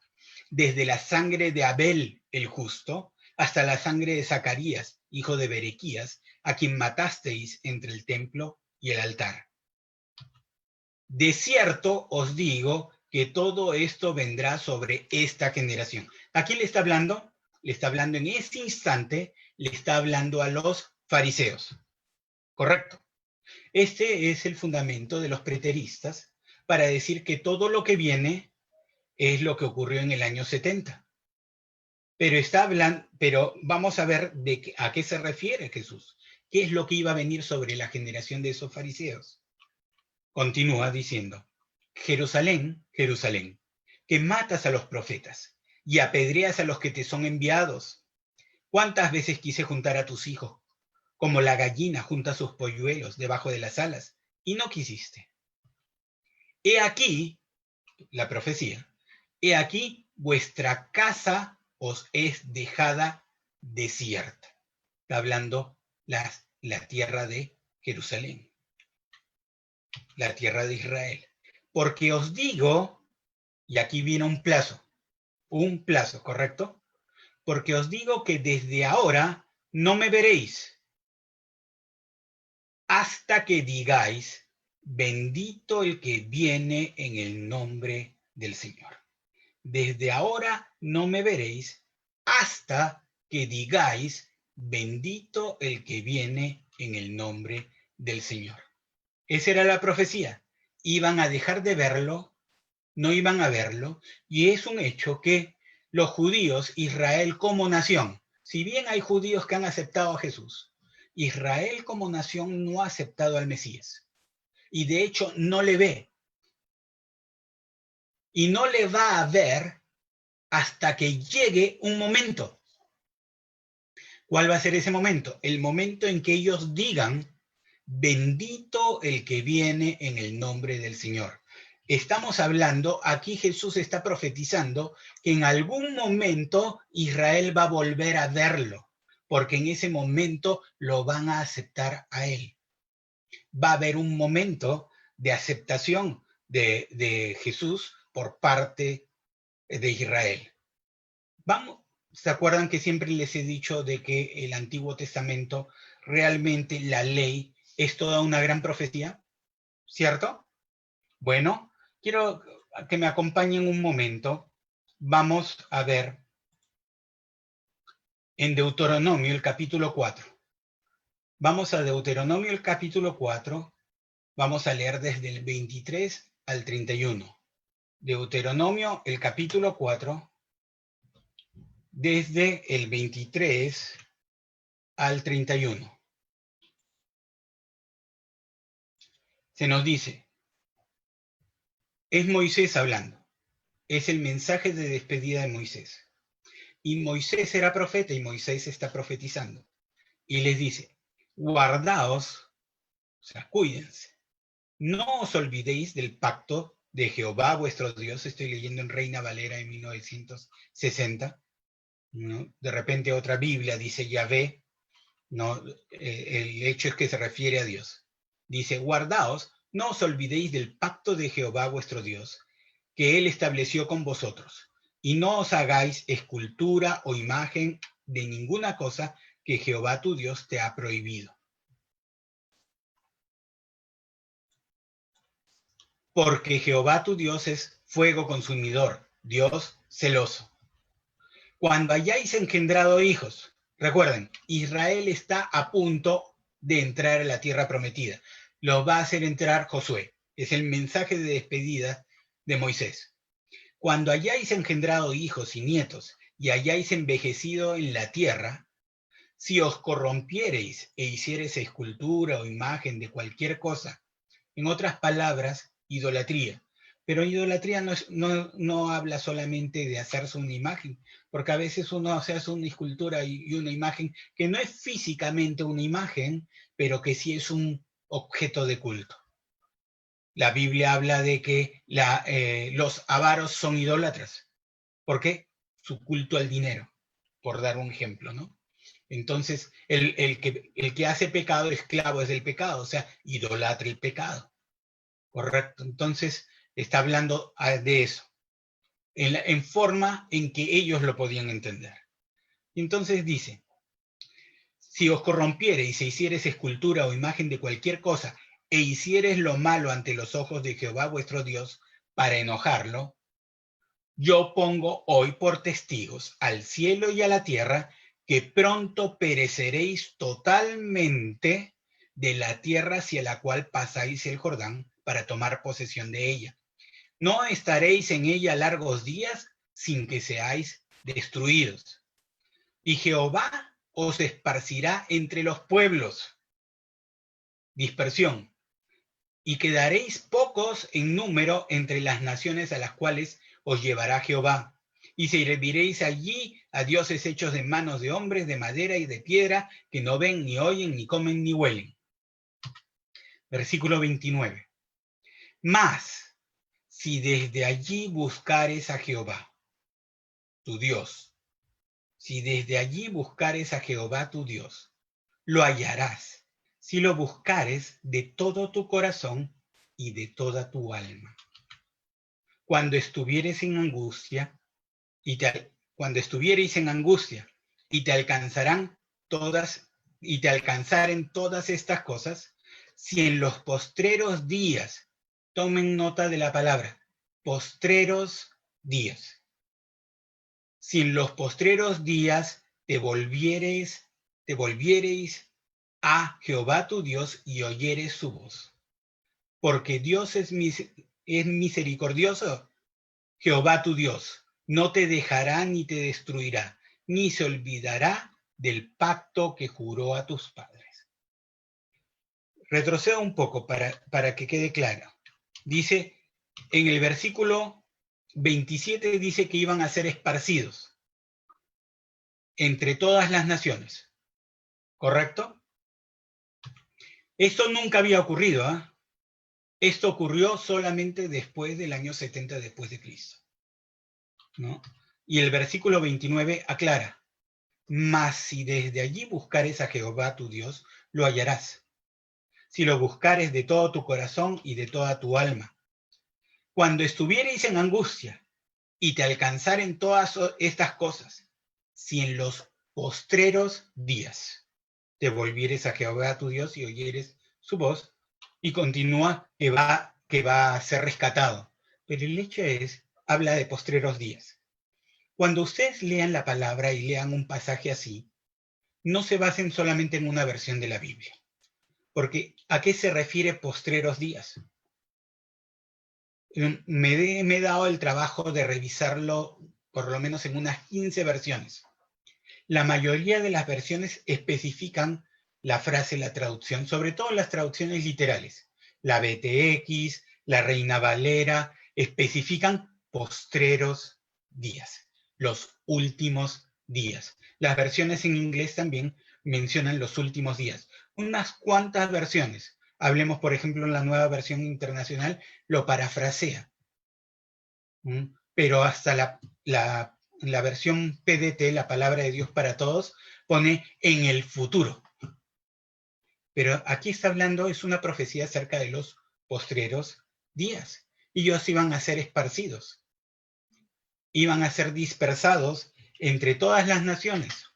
desde la sangre de Abel el justo, hasta la sangre de Zacarías, hijo de Berequías, a quien matasteis entre el templo y el altar. De cierto os digo que todo esto vendrá sobre esta generación. ¿A quién le está hablando? Le está hablando en este instante, le está hablando a los fariseos. ¿Correcto? Este es el fundamento de los preteristas para decir que todo lo que viene es lo que ocurrió en el año 70. Pero vamos a ver a qué se refiere Jesús. ¿Qué es lo que iba a venir sobre la generación de esos fariseos? Continúa diciendo, Jerusalén, Jerusalén, que matas a los profetas y apedreas a los que te son enviados. ¿Cuántas veces quise juntar a tus hijos, como la gallina junta sus polluelos debajo de las alas, y no quisiste? He aquí, la profecía, he aquí vuestra casa os es dejada desierta. Está hablando la tierra de Jerusalén, la tierra de Israel. Porque os digo, y aquí viene un plazo, ¿correcto? Porque os digo que desde ahora no me veréis hasta que digáis, bendito el que viene en el nombre del Señor. Desde ahora no me veréis hasta que digáis, bendito el que viene en el nombre del Señor. Esa era la profecía. Iban a dejar de verlo, no iban a verlo, y es un hecho que los judíos, Israel como nación, si bien hay judíos que han aceptado a Jesús, Israel como nación no ha aceptado al Mesías. Y de hecho no le ve. Y no le va a ver hasta que llegue un momento. ¿Cuál va a ser ese momento? El momento en que ellos digan, bendito el que viene en el nombre del Señor. Estamos hablando, aquí Jesús está profetizando que en algún momento Israel va a volver a verlo, porque en ese momento lo van a aceptar a él. Va a haber un momento de aceptación de Jesús por parte de Israel. ¿Se acuerdan que siempre les he dicho de que el Antiguo Testamento, realmente la ley, es toda una gran profecía? ¿Cierto? Bueno, quiero que me acompañen un momento. Vamos a ver en Deuteronomio el capítulo 4. Vamos a Deuteronomio el capítulo 4. Vamos a leer desde el 23 al 31. Deuteronomio el capítulo 4, desde el 23 al 31. Se nos dice, es Moisés hablando, es el mensaje de despedida de Moisés. Y Moisés era profeta y Moisés está profetizando. Y les dice, guardaos, o sea, cuídense, no os olvidéis del pacto de Jehová vuestro Dios. Estoy leyendo en Reina Valera en 1960. ¿No? De repente otra Biblia dice Yahvé. No, el hecho es que se refiere a Dios. Dice, guardaos, no os olvidéis del pacto de Jehová vuestro Dios, que él estableció con vosotros, y no os hagáis escultura o imagen de ninguna cosa que Jehová tu Dios te ha prohibido. Porque Jehová tu Dios es fuego consumidor, Dios celoso. Cuando hayáis engendrado hijos, recuerden, Israel está a punto de entrar a la tierra prometida. Los va a hacer entrar Josué. Es el mensaje de despedida de Moisés. Cuando hayáis engendrado hijos y nietos y hayáis envejecido en la tierra, si os corrompiereis e hiciereis escultura o imagen de cualquier cosa, en otras palabras, idolatría. Pero idolatría no habla solamente de hacerse una imagen, porque a veces uno se hace una escultura y una imagen que no es físicamente una imagen, pero que sí es un objeto de culto. La Biblia habla de que los avaros son idólatras. ¿Por qué? Su culto al dinero, por dar un ejemplo, ¿no? Entonces, el que hace pecado, esclavo es del pecado, o sea, idolatra el pecado. Correcto. Entonces, está hablando de eso, en forma en que ellos lo podían entender. Entonces dice, si os corrompiereis y se hicieres escultura o imagen de cualquier cosa, e hicieres lo malo ante los ojos de Jehová vuestro Dios, para enojarlo, yo pongo hoy por testigos al cielo y a la tierra, que pronto pereceréis totalmente de la tierra hacia la cual pasáis el Jordán para tomar posesión de ella. No estaréis en ella largos días sin que seáis destruidos. Y Jehová os esparcirá entre los pueblos. Dispersión. Y quedaréis pocos en número entre las naciones a las cuales os llevará Jehová. Y serviréis allí a dioses hechos de manos de hombres, de madera y de piedra, que no ven, ni oyen, ni comen, ni huelen. Versículo 29. Mas, si desde allí buscares a Jehová, tu Dios, si desde allí buscares a Jehová tu Dios, lo hallarás, si lo buscares de todo tu corazón y de toda tu alma. Cuando estuvieres en angustia, cuando estuviereis en angustia, y te alcanzaren todas estas cosas, si en los postreros días, tomen nota de la palabra, postreros días, si en los postreros días te volviereis a Jehová tu Dios y oyeres su voz. Porque Dios es misericordioso, Jehová tu Dios, no te dejará ni te destruirá, ni se olvidará del pacto que juró a tus padres. Retrocedo un poco para que quede claro. Dice, en el versículo 27 dice que iban a ser esparcidos entre todas las naciones. ¿Correcto? Esto nunca había ocurrido, ¿eh? Esto ocurrió solamente después del año 70 después de Cristo, ¿no? Y el versículo 29 aclara, mas si desde allí buscares a Jehová tu Dios, lo hallarás. Si lo buscares de todo tu corazón y de toda tu alma. Cuando estuviereis en angustia y te alcanzaren todas estas cosas, si en los postreros días te volvieres a Jehová tu Dios y oyeres su voz, y continúa que va a ser rescatado. Pero el hecho habla de postreros días. Cuando ustedes lean la palabra y lean un pasaje así, no se basen solamente en una versión de la Biblia. Porque ¿a qué se refiere postreros días? Me he dado el trabajo de revisarlo por lo menos en unas 15 versiones. La mayoría de las versiones especifican la frase, la traducción, sobre todo las traducciones literales. La BTX, la Reina Valera, especifican postreros días, los últimos días. Las versiones en inglés también mencionan los últimos días. Unas cuantas versiones. Hablemos, por ejemplo, en la nueva versión internacional, lo parafrasea. Pero hasta la versión PDT, la palabra de Dios para todos, pone en el futuro. Pero aquí está hablando, es una profecía acerca de los postreros días. Y ellos iban a ser esparcidos, iban a ser dispersados entre todas las naciones.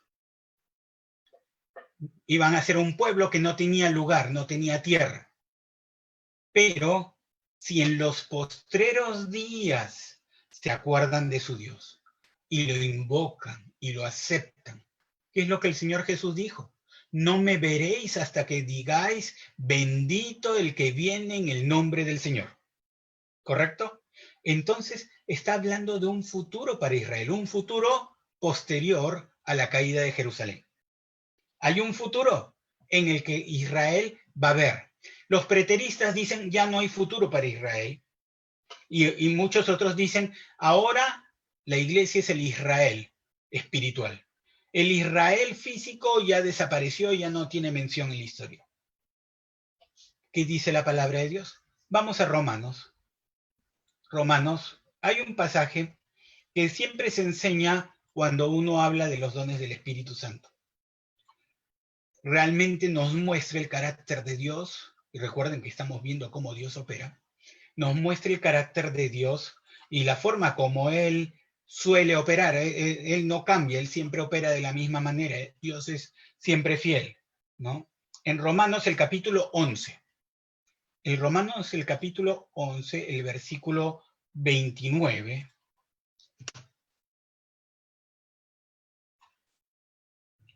Iban a ser un pueblo que no tenía lugar, no tenía tierra. Pero si en los postreros días se acuerdan de su Dios y lo invocan y lo aceptan, ¿qué es lo que el Señor Jesús dijo? No me veréis hasta que digáis, bendito el que viene en el nombre del Señor. ¿Correcto? Entonces está hablando de un futuro para Israel, un futuro posterior a la caída de Jerusalén. Hay un futuro en el que Israel va a ver. Los preteristas dicen ya no hay futuro para Israel y muchos otros dicen ahora la iglesia es el Israel espiritual. El Israel físico ya desapareció, ya no tiene mención en la historia. ¿Qué dice la palabra de Dios? Vamos a Romanos. Romanos, hay un pasaje que siempre se enseña cuando uno habla de los dones del Espíritu Santo. Realmente nos muestra el carácter de Dios, y recuerden que estamos viendo cómo Dios opera, nos muestra el carácter de Dios y la forma como Él suele operar. Él no cambia, Él siempre opera de la misma manera. Dios es siempre fiel, ¿no? En Romanos el capítulo 11. En Romanos el capítulo 11, el versículo 29.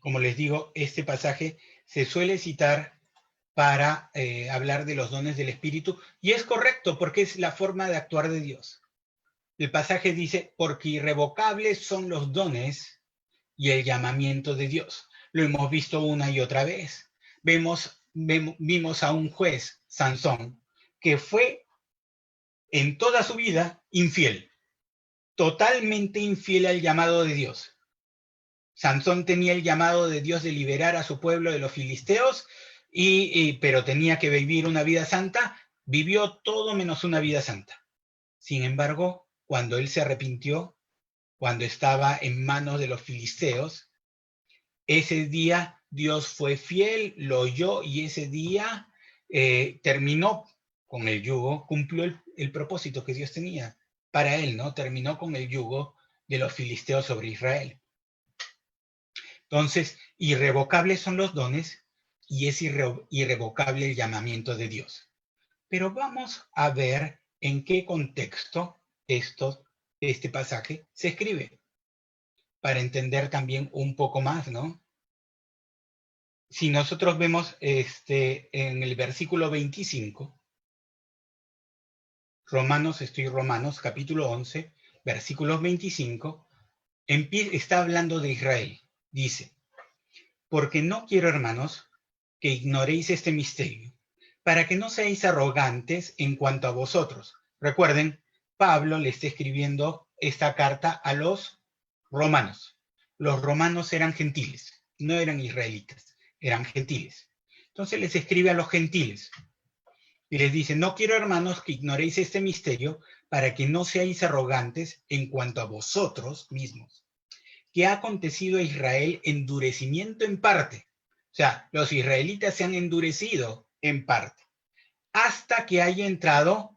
Como les digo, este pasaje se suele citar para hablar de los dones del Espíritu, y es correcto porque es la forma de actuar de Dios. El pasaje dice, porque irrevocables son los dones y el llamamiento de Dios. Lo hemos visto una y otra vez. Vimos a un juez, Sansón, que fue en toda su vida infiel, totalmente infiel al llamado de Dios. Sansón tenía el llamado de Dios de liberar a su pueblo de los filisteos, pero tenía que vivir una vida santa. Vivió todo menos una vida santa. Sin embargo, cuando él se arrepintió, cuando estaba en manos de los filisteos, ese día Dios fue fiel, lo oyó y ese día terminó con el yugo, cumplió el propósito que Dios tenía para él, ¿no? Terminó con el yugo de los filisteos sobre Israel. Entonces, irrevocables son los dones y es irrevocable el llamamiento de Dios. Pero vamos a ver en qué contexto este pasaje se escribe, para entender también un poco más, ¿no? Si nosotros vemos en el versículo 25, Romanos, capítulo 11, versículo 25, está hablando de Israel. Dice, porque no quiero, hermanos, que ignoréis este misterio, para que no seáis arrogantes en cuanto a vosotros. Recuerden, Pablo le está escribiendo esta carta a los romanos. Los romanos eran gentiles, no eran israelitas, eran gentiles. Entonces les escribe a los gentiles y les dice, no quiero, hermanos, que ignoréis este misterio, para que no seáis arrogantes en cuanto a vosotros mismos, que ha acontecido a Israel endurecimiento en parte. O sea, los israelitas se han endurecido en parte, hasta que haya entrado.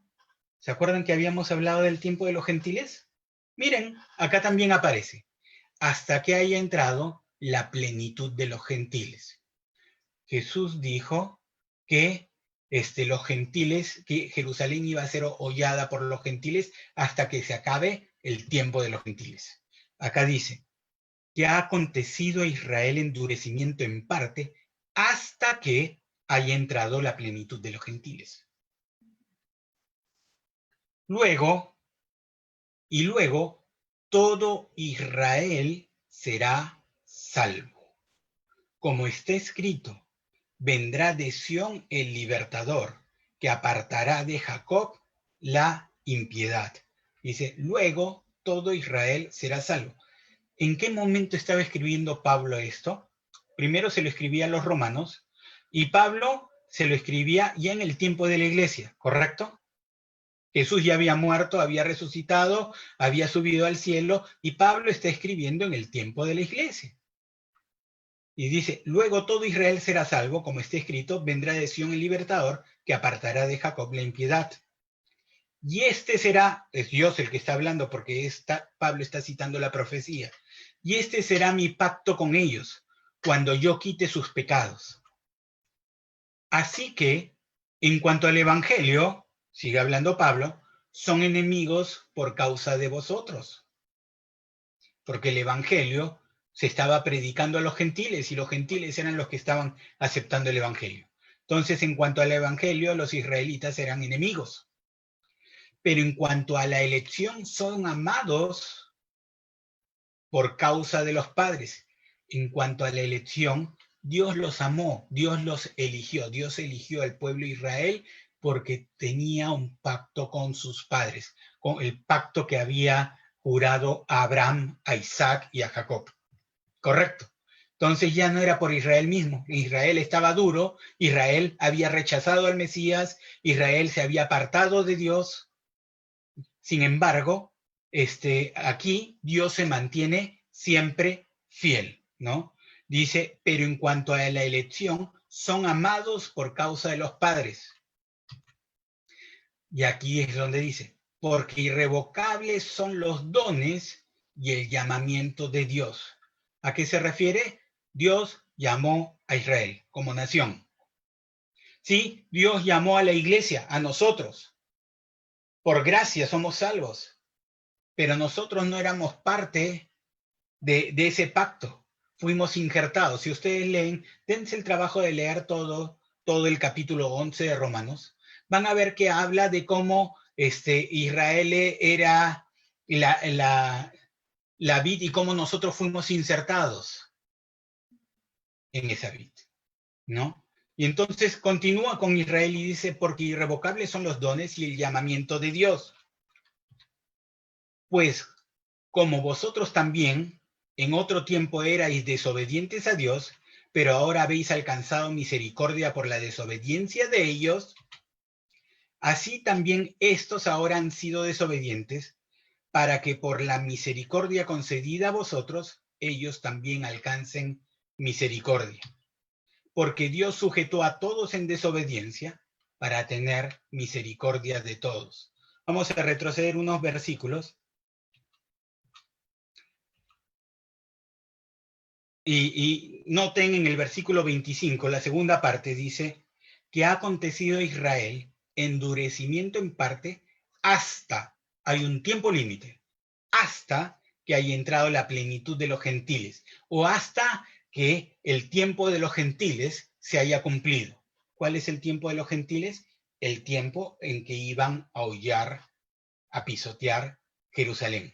¿Se acuerdan que habíamos hablado del tiempo de los gentiles? Miren, acá también aparece, hasta que haya entrado la plenitud de los gentiles. Jesús dijo que los gentiles, que Jerusalén iba a ser hollada por los gentiles hasta que se acabe el tiempo de los gentiles. Acá dice, que ha acontecido a Israel endurecimiento en parte hasta que haya entrado la plenitud de los gentiles. Luego, todo Israel será salvo. Como está escrito, vendrá de Sión el libertador, que apartará de Jacob la impiedad. Dice, luego todo Israel será salvo. ¿En qué momento estaba escribiendo Pablo esto? Primero se lo escribía a los romanos y Pablo se lo escribía ya en el tiempo de la iglesia, ¿correcto? Jesús ya había muerto, había resucitado, había subido al cielo y Pablo está escribiendo en el tiempo de la iglesia. Y dice, luego todo Israel será salvo, como está escrito, vendrá de Sión el libertador, que apartará de Jacob la impiedad. Y este será, es Dios el que está hablando, porque Pablo está citando la profecía, y este será mi pacto con ellos, cuando yo quite sus pecados. Así que, en cuanto al Evangelio, sigue hablando Pablo, son enemigos por causa de vosotros, porque el Evangelio se estaba predicando a los gentiles y los gentiles eran los que estaban aceptando el Evangelio. Entonces, en cuanto al Evangelio, los israelitas eran enemigos. Pero en cuanto a la elección, son amados por causa de los padres. En cuanto a la elección, Dios los amó, Dios los eligió, Dios eligió al pueblo de Israel porque tenía un pacto con sus padres, con el pacto que había jurado a Abraham, a Isaac y a Jacob. Correcto. Entonces ya no era por Israel mismo. Israel estaba duro, Israel había rechazado al Mesías, Israel se había apartado de Dios. Sin embargo, aquí Dios se mantiene siempre fiel, ¿no? Dice, pero en cuanto a la elección, son amados por causa de los padres. Y aquí es donde dice, porque irrevocables son los dones y el llamamiento de Dios. ¿A qué se refiere? Dios llamó a Israel como nación. Sí, Dios llamó a la iglesia, a nosotros. Por gracia somos salvos, pero nosotros no éramos parte de ese pacto. Fuimos injertados. Si ustedes leen, dense el trabajo de leer todo el capítulo 11 de Romanos, van a ver que habla de cómo Israel era la vid y cómo nosotros fuimos insertados en esa vid, ¿no? Y entonces continúa con Israel y dice, porque irrevocables son los dones y el llamamiento de Dios. Pues como vosotros también en otro tiempo erais desobedientes a Dios, pero ahora habéis alcanzado misericordia por la desobediencia de ellos, así también estos ahora han sido desobedientes, para que por la misericordia concedida a vosotros, ellos también alcancen misericordia. Porque Dios sujetó a todos en desobediencia para tener misericordia de todos. Vamos a retroceder unos versículos. Y noten en el versículo 25, la segunda parte dice que ha acontecido a Israel endurecimiento en parte hasta, hay un tiempo límite, hasta que haya entrado la plenitud de los gentiles o hasta que el tiempo de los gentiles se haya cumplido. ¿Cuál es el tiempo de los gentiles? El tiempo en que iban a hollar, a pisotear Jerusalén.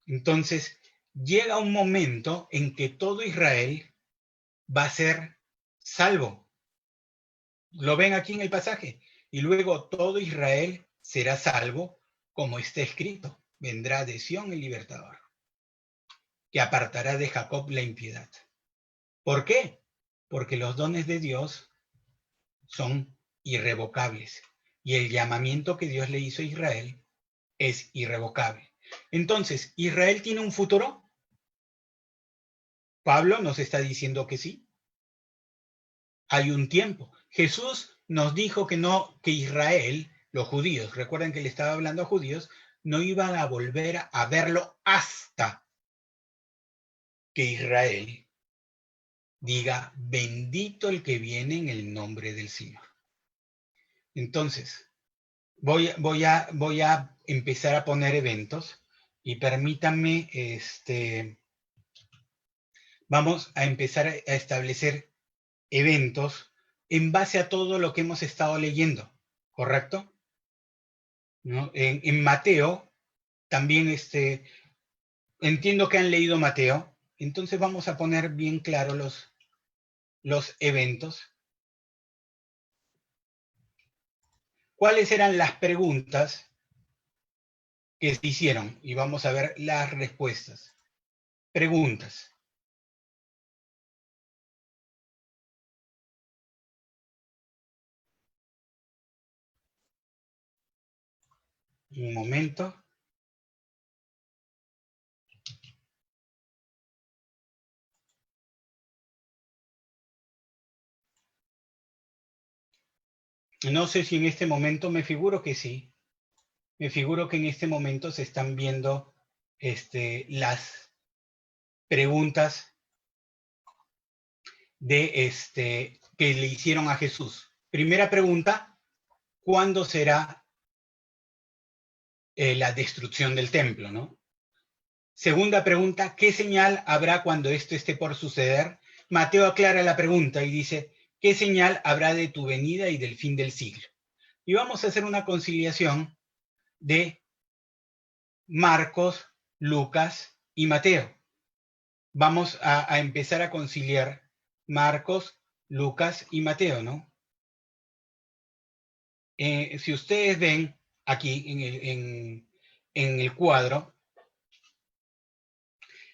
Entonces, llega un momento en que todo Israel va a ser salvo. Lo ven aquí en el pasaje. Y luego todo Israel será salvo, como está escrito. Vendrá de Sión el libertador, que apartará de Jacob la impiedad. ¿Por qué? Porque los dones de Dios son irrevocables. Y el llamamiento que Dios le hizo a Israel es irrevocable. Entonces, ¿Israel tiene un futuro? Pablo nos está diciendo que sí. Hay un tiempo. Jesús nos dijo que no, que Israel, los judíos, recuerden que le estaba hablando a judíos, no iban a volver a verlo hasta que Israel diga, bendito el que viene en el nombre del Señor. Entonces, voy a empezar a poner eventos y permítanme, vamos a empezar a establecer eventos en base a todo lo que hemos estado leyendo, ¿correcto? ¿No? En Mateo, también entiendo que han leído Mateo, entonces vamos a poner bien claro los eventos. ¿Cuáles eran las preguntas que se hicieron? Y vamos a ver las respuestas. Preguntas. Un momento. No sé si en este momento, me figuro que sí. Me figuro que en este momento se están viendo las preguntas que le hicieron a Jesús. Primera pregunta, ¿cuándo será la destrucción del templo, ¿no? Segunda pregunta, ¿qué señal habrá cuando esto esté por suceder? Mateo aclara la pregunta y dice, ¿qué señal habrá de tu venida y del fin del siglo? Y vamos a hacer una conciliación de Marcos, Lucas y Mateo. Vamos a empezar a conciliar Marcos, Lucas y Mateo, ¿no? Si ustedes ven aquí en el cuadro,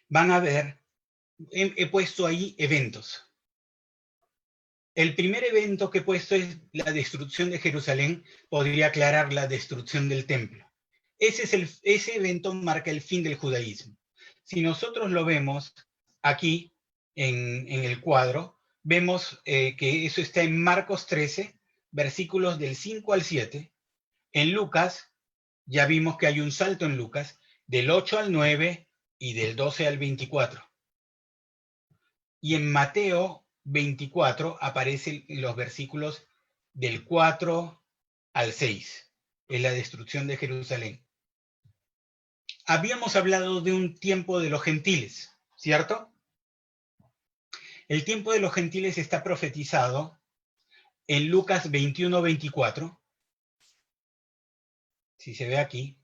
van a ver, he puesto ahí eventos. El primer evento que he puesto es la destrucción de Jerusalén, podría aclarar la destrucción del templo. Ese evento marca el fin del judaísmo. Si nosotros lo vemos aquí en el cuadro, vemos que eso está en Marcos 13, versículos del 5 al 7. En Lucas, ya vimos que hay un salto en Lucas, del 8 al 9 y del 12 al 24. Y en Mateo 24 aparecen los versículos del 4 al 6, en la destrucción de Jerusalén. Habíamos hablado de un tiempo de los gentiles, ¿cierto? El tiempo de los gentiles está profetizado en Lucas 21-24. Si se ve aquí,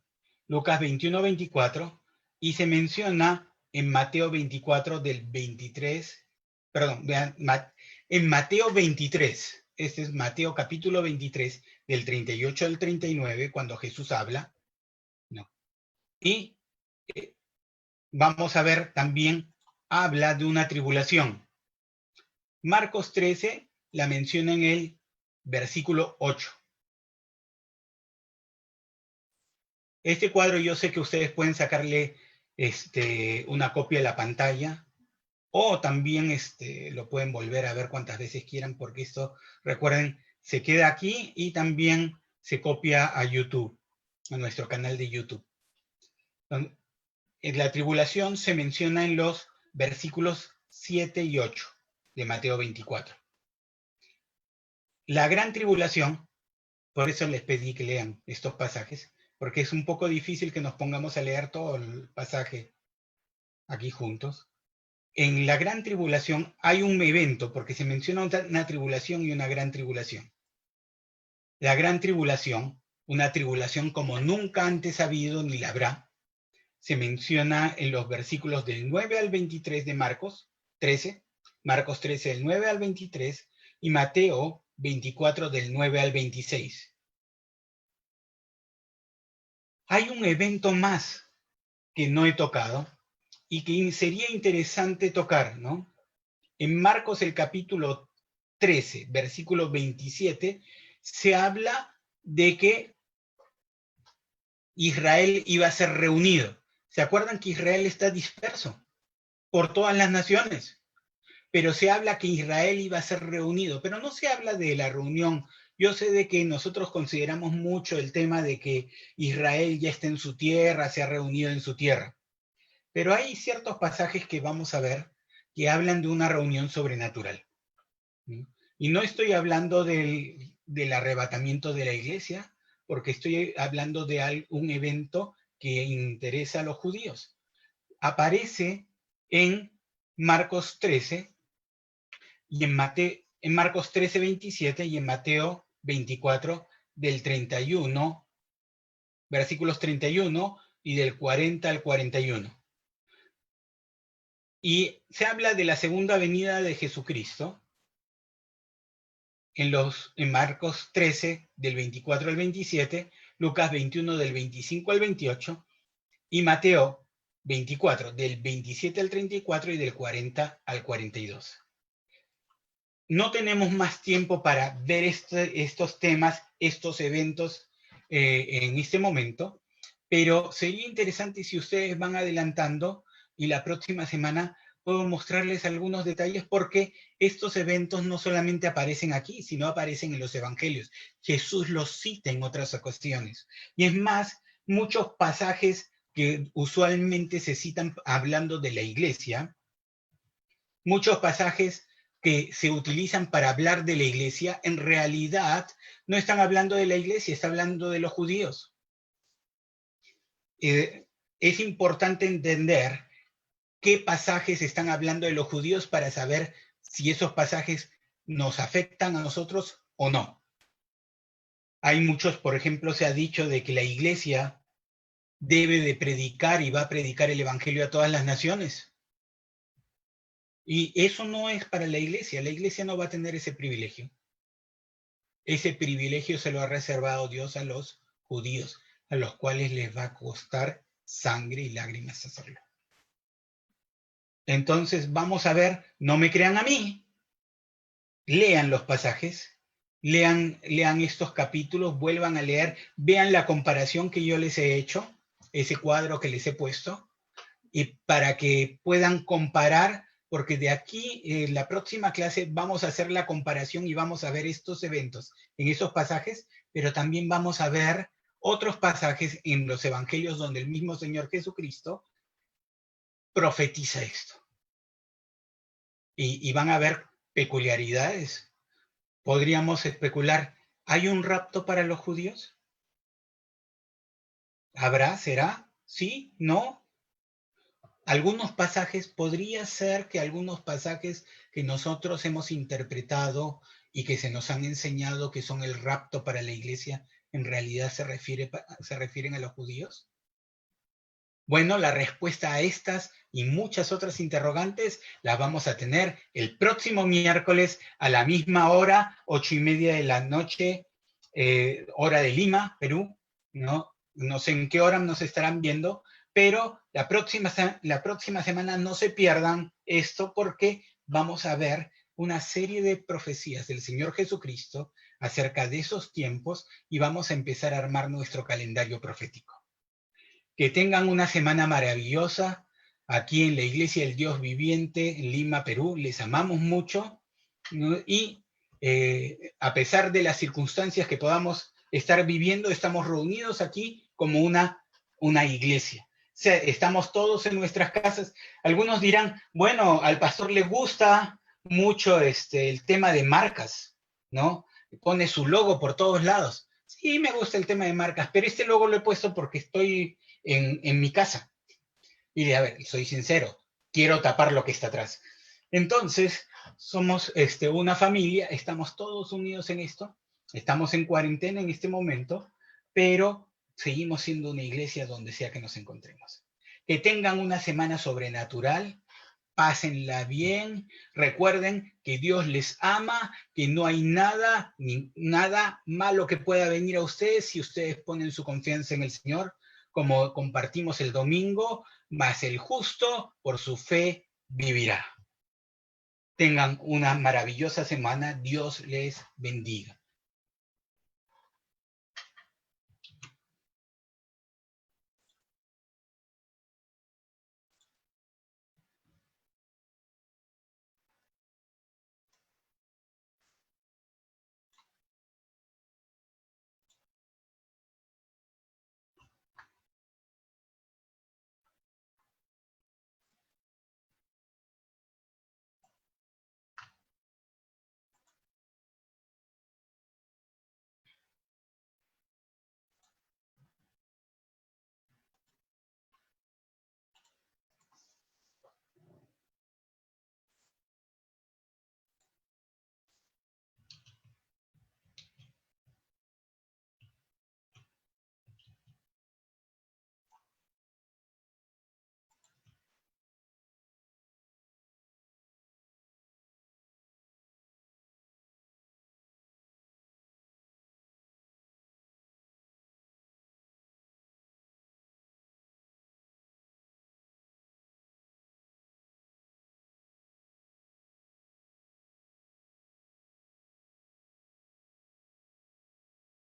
Lucas 21-24, y se menciona en Mateo 24 del 23, perdón, vean, en Mateo 23, este es Mateo capítulo 23, del 38 al 39, cuando Jesús habla, ¿no? Y vamos a ver también, habla de una tribulación. Marcos 13 la menciona en el versículo 8. Este cuadro yo sé que ustedes pueden sacarle una copia de la pantalla o también lo pueden volver a ver cuantas veces quieran porque esto, recuerden, se queda aquí y también se copia a YouTube, a nuestro canal de YouTube. La tribulación se menciona en los versículos 7 y 8 de Mateo 24. La gran tribulación, por eso les pedí que lean estos pasajes, porque es un poco difícil que nos pongamos a leer todo el pasaje aquí juntos. En la gran tribulación hay un evento, porque se menciona una tribulación y una gran tribulación. La gran tribulación, una tribulación como nunca antes ha habido ni la habrá, se menciona en los versículos del 9 al 23 de Marcos 13, Marcos 13 del 9 al 23 y Mateo 24 del 9 al 26. Hay un evento más que no he tocado y que sería interesante tocar, ¿no? En Marcos el capítulo 13, versículo 27, se habla de que Israel iba a ser reunido. ¿Se acuerdan que Israel está disperso por todas las naciones? Pero se habla que Israel iba a ser reunido, pero no se habla de la reunión. Yo sé de que nosotros consideramos mucho el tema de que Israel ya está en su tierra, se ha reunido en su tierra. Pero hay ciertos pasajes que vamos a ver que hablan de una reunión sobrenatural. Y no estoy hablando del arrebatamiento de la iglesia, porque estoy hablando de un evento que interesa a los judíos. Aparece en Marcos 13 y en Marcos 13, 27 y en Mateo 24 del 31, versículos 31 y del 40 al 41. Y se habla de la segunda venida de Jesucristo en Marcos 13, del 24 al 27, Lucas 21, del 25 al 28, y Mateo 24, del 27 al 34 y del 40 al 42. No tenemos más tiempo para ver estos temas, estos eventos en este momento, pero sería interesante si ustedes van adelantando y la próxima semana puedo mostrarles algunos detalles porque estos eventos no solamente aparecen aquí, sino aparecen en los evangelios. Jesús los cita en otras ocasiones. Y es más, muchos pasajes que usualmente se citan hablando de la iglesia, muchos pasajes que se utilizan para hablar de la iglesia, en realidad no están hablando de la iglesia, está hablando de los judíos. Es importante entender qué pasajes están hablando de los judíos para saber si esos pasajes nos afectan a nosotros o no. Hay muchos, por ejemplo, se ha dicho de que la iglesia debe de predicar y va a predicar el evangelio a todas las naciones. Y eso no es para la iglesia no va a tener ese privilegio. Ese privilegio se lo ha reservado Dios a los judíos, a los cuales les va a costar sangre y lágrimas hacerlo. Entonces vamos a ver, no me crean a mí, lean los pasajes, lean estos capítulos, vuelvan a leer, vean la comparación que yo les he hecho, ese cuadro que les he puesto, y para que puedan comparar, porque de aquí, la próxima clase, vamos a hacer la comparación y vamos a ver estos eventos en esos pasajes, pero también vamos a ver otros pasajes en los evangelios donde el mismo Señor Jesucristo profetiza esto. Y van a ver peculiaridades. Podríamos especular, ¿hay un rapto para los judíos? ¿Habrá? ¿Será? ¿Sí? ¿No? Algunos pasajes, podría ser que algunos pasajes que nosotros hemos interpretado y que se nos han enseñado que son el rapto para la iglesia, en realidad se refieren a los judíos. Bueno, la respuesta a estas y muchas otras interrogantes las vamos a tener el próximo miércoles a la misma hora, 8:30 de la noche, hora de Lima, Perú. No sé en qué hora nos estarán viendo, pero la próxima semana no se pierdan esto porque vamos a ver una serie de profecías del Señor Jesucristo acerca de esos tiempos y vamos a empezar a armar nuestro calendario profético. Que tengan una semana maravillosa aquí en la Iglesia del Dios Viviente en Lima, Perú. Les amamos mucho, ¿no? Y a pesar de las circunstancias que podamos estar viviendo, estamos reunidos aquí como una iglesia. O sea, estamos todos en nuestras casas. Algunos dirán, bueno, al pastor le gusta mucho el tema de marcas, ¿no? Pone su logo por todos lados. Sí, me gusta el tema de marcas, pero este logo lo he puesto porque estoy en mi casa. Y a ver, soy sincero, quiero tapar lo que está atrás. Entonces, somos una familia, estamos todos unidos en esto, estamos en cuarentena en este momento, pero seguimos siendo una iglesia donde sea que nos encontremos. Que tengan una semana sobrenatural, pásenla bien, recuerden que Dios les ama, que no hay nada, ni nada malo que pueda venir a ustedes si ustedes ponen su confianza en el Señor, como compartimos el domingo, mas el justo por su fe vivirá. Tengan una maravillosa semana, Dios les bendiga.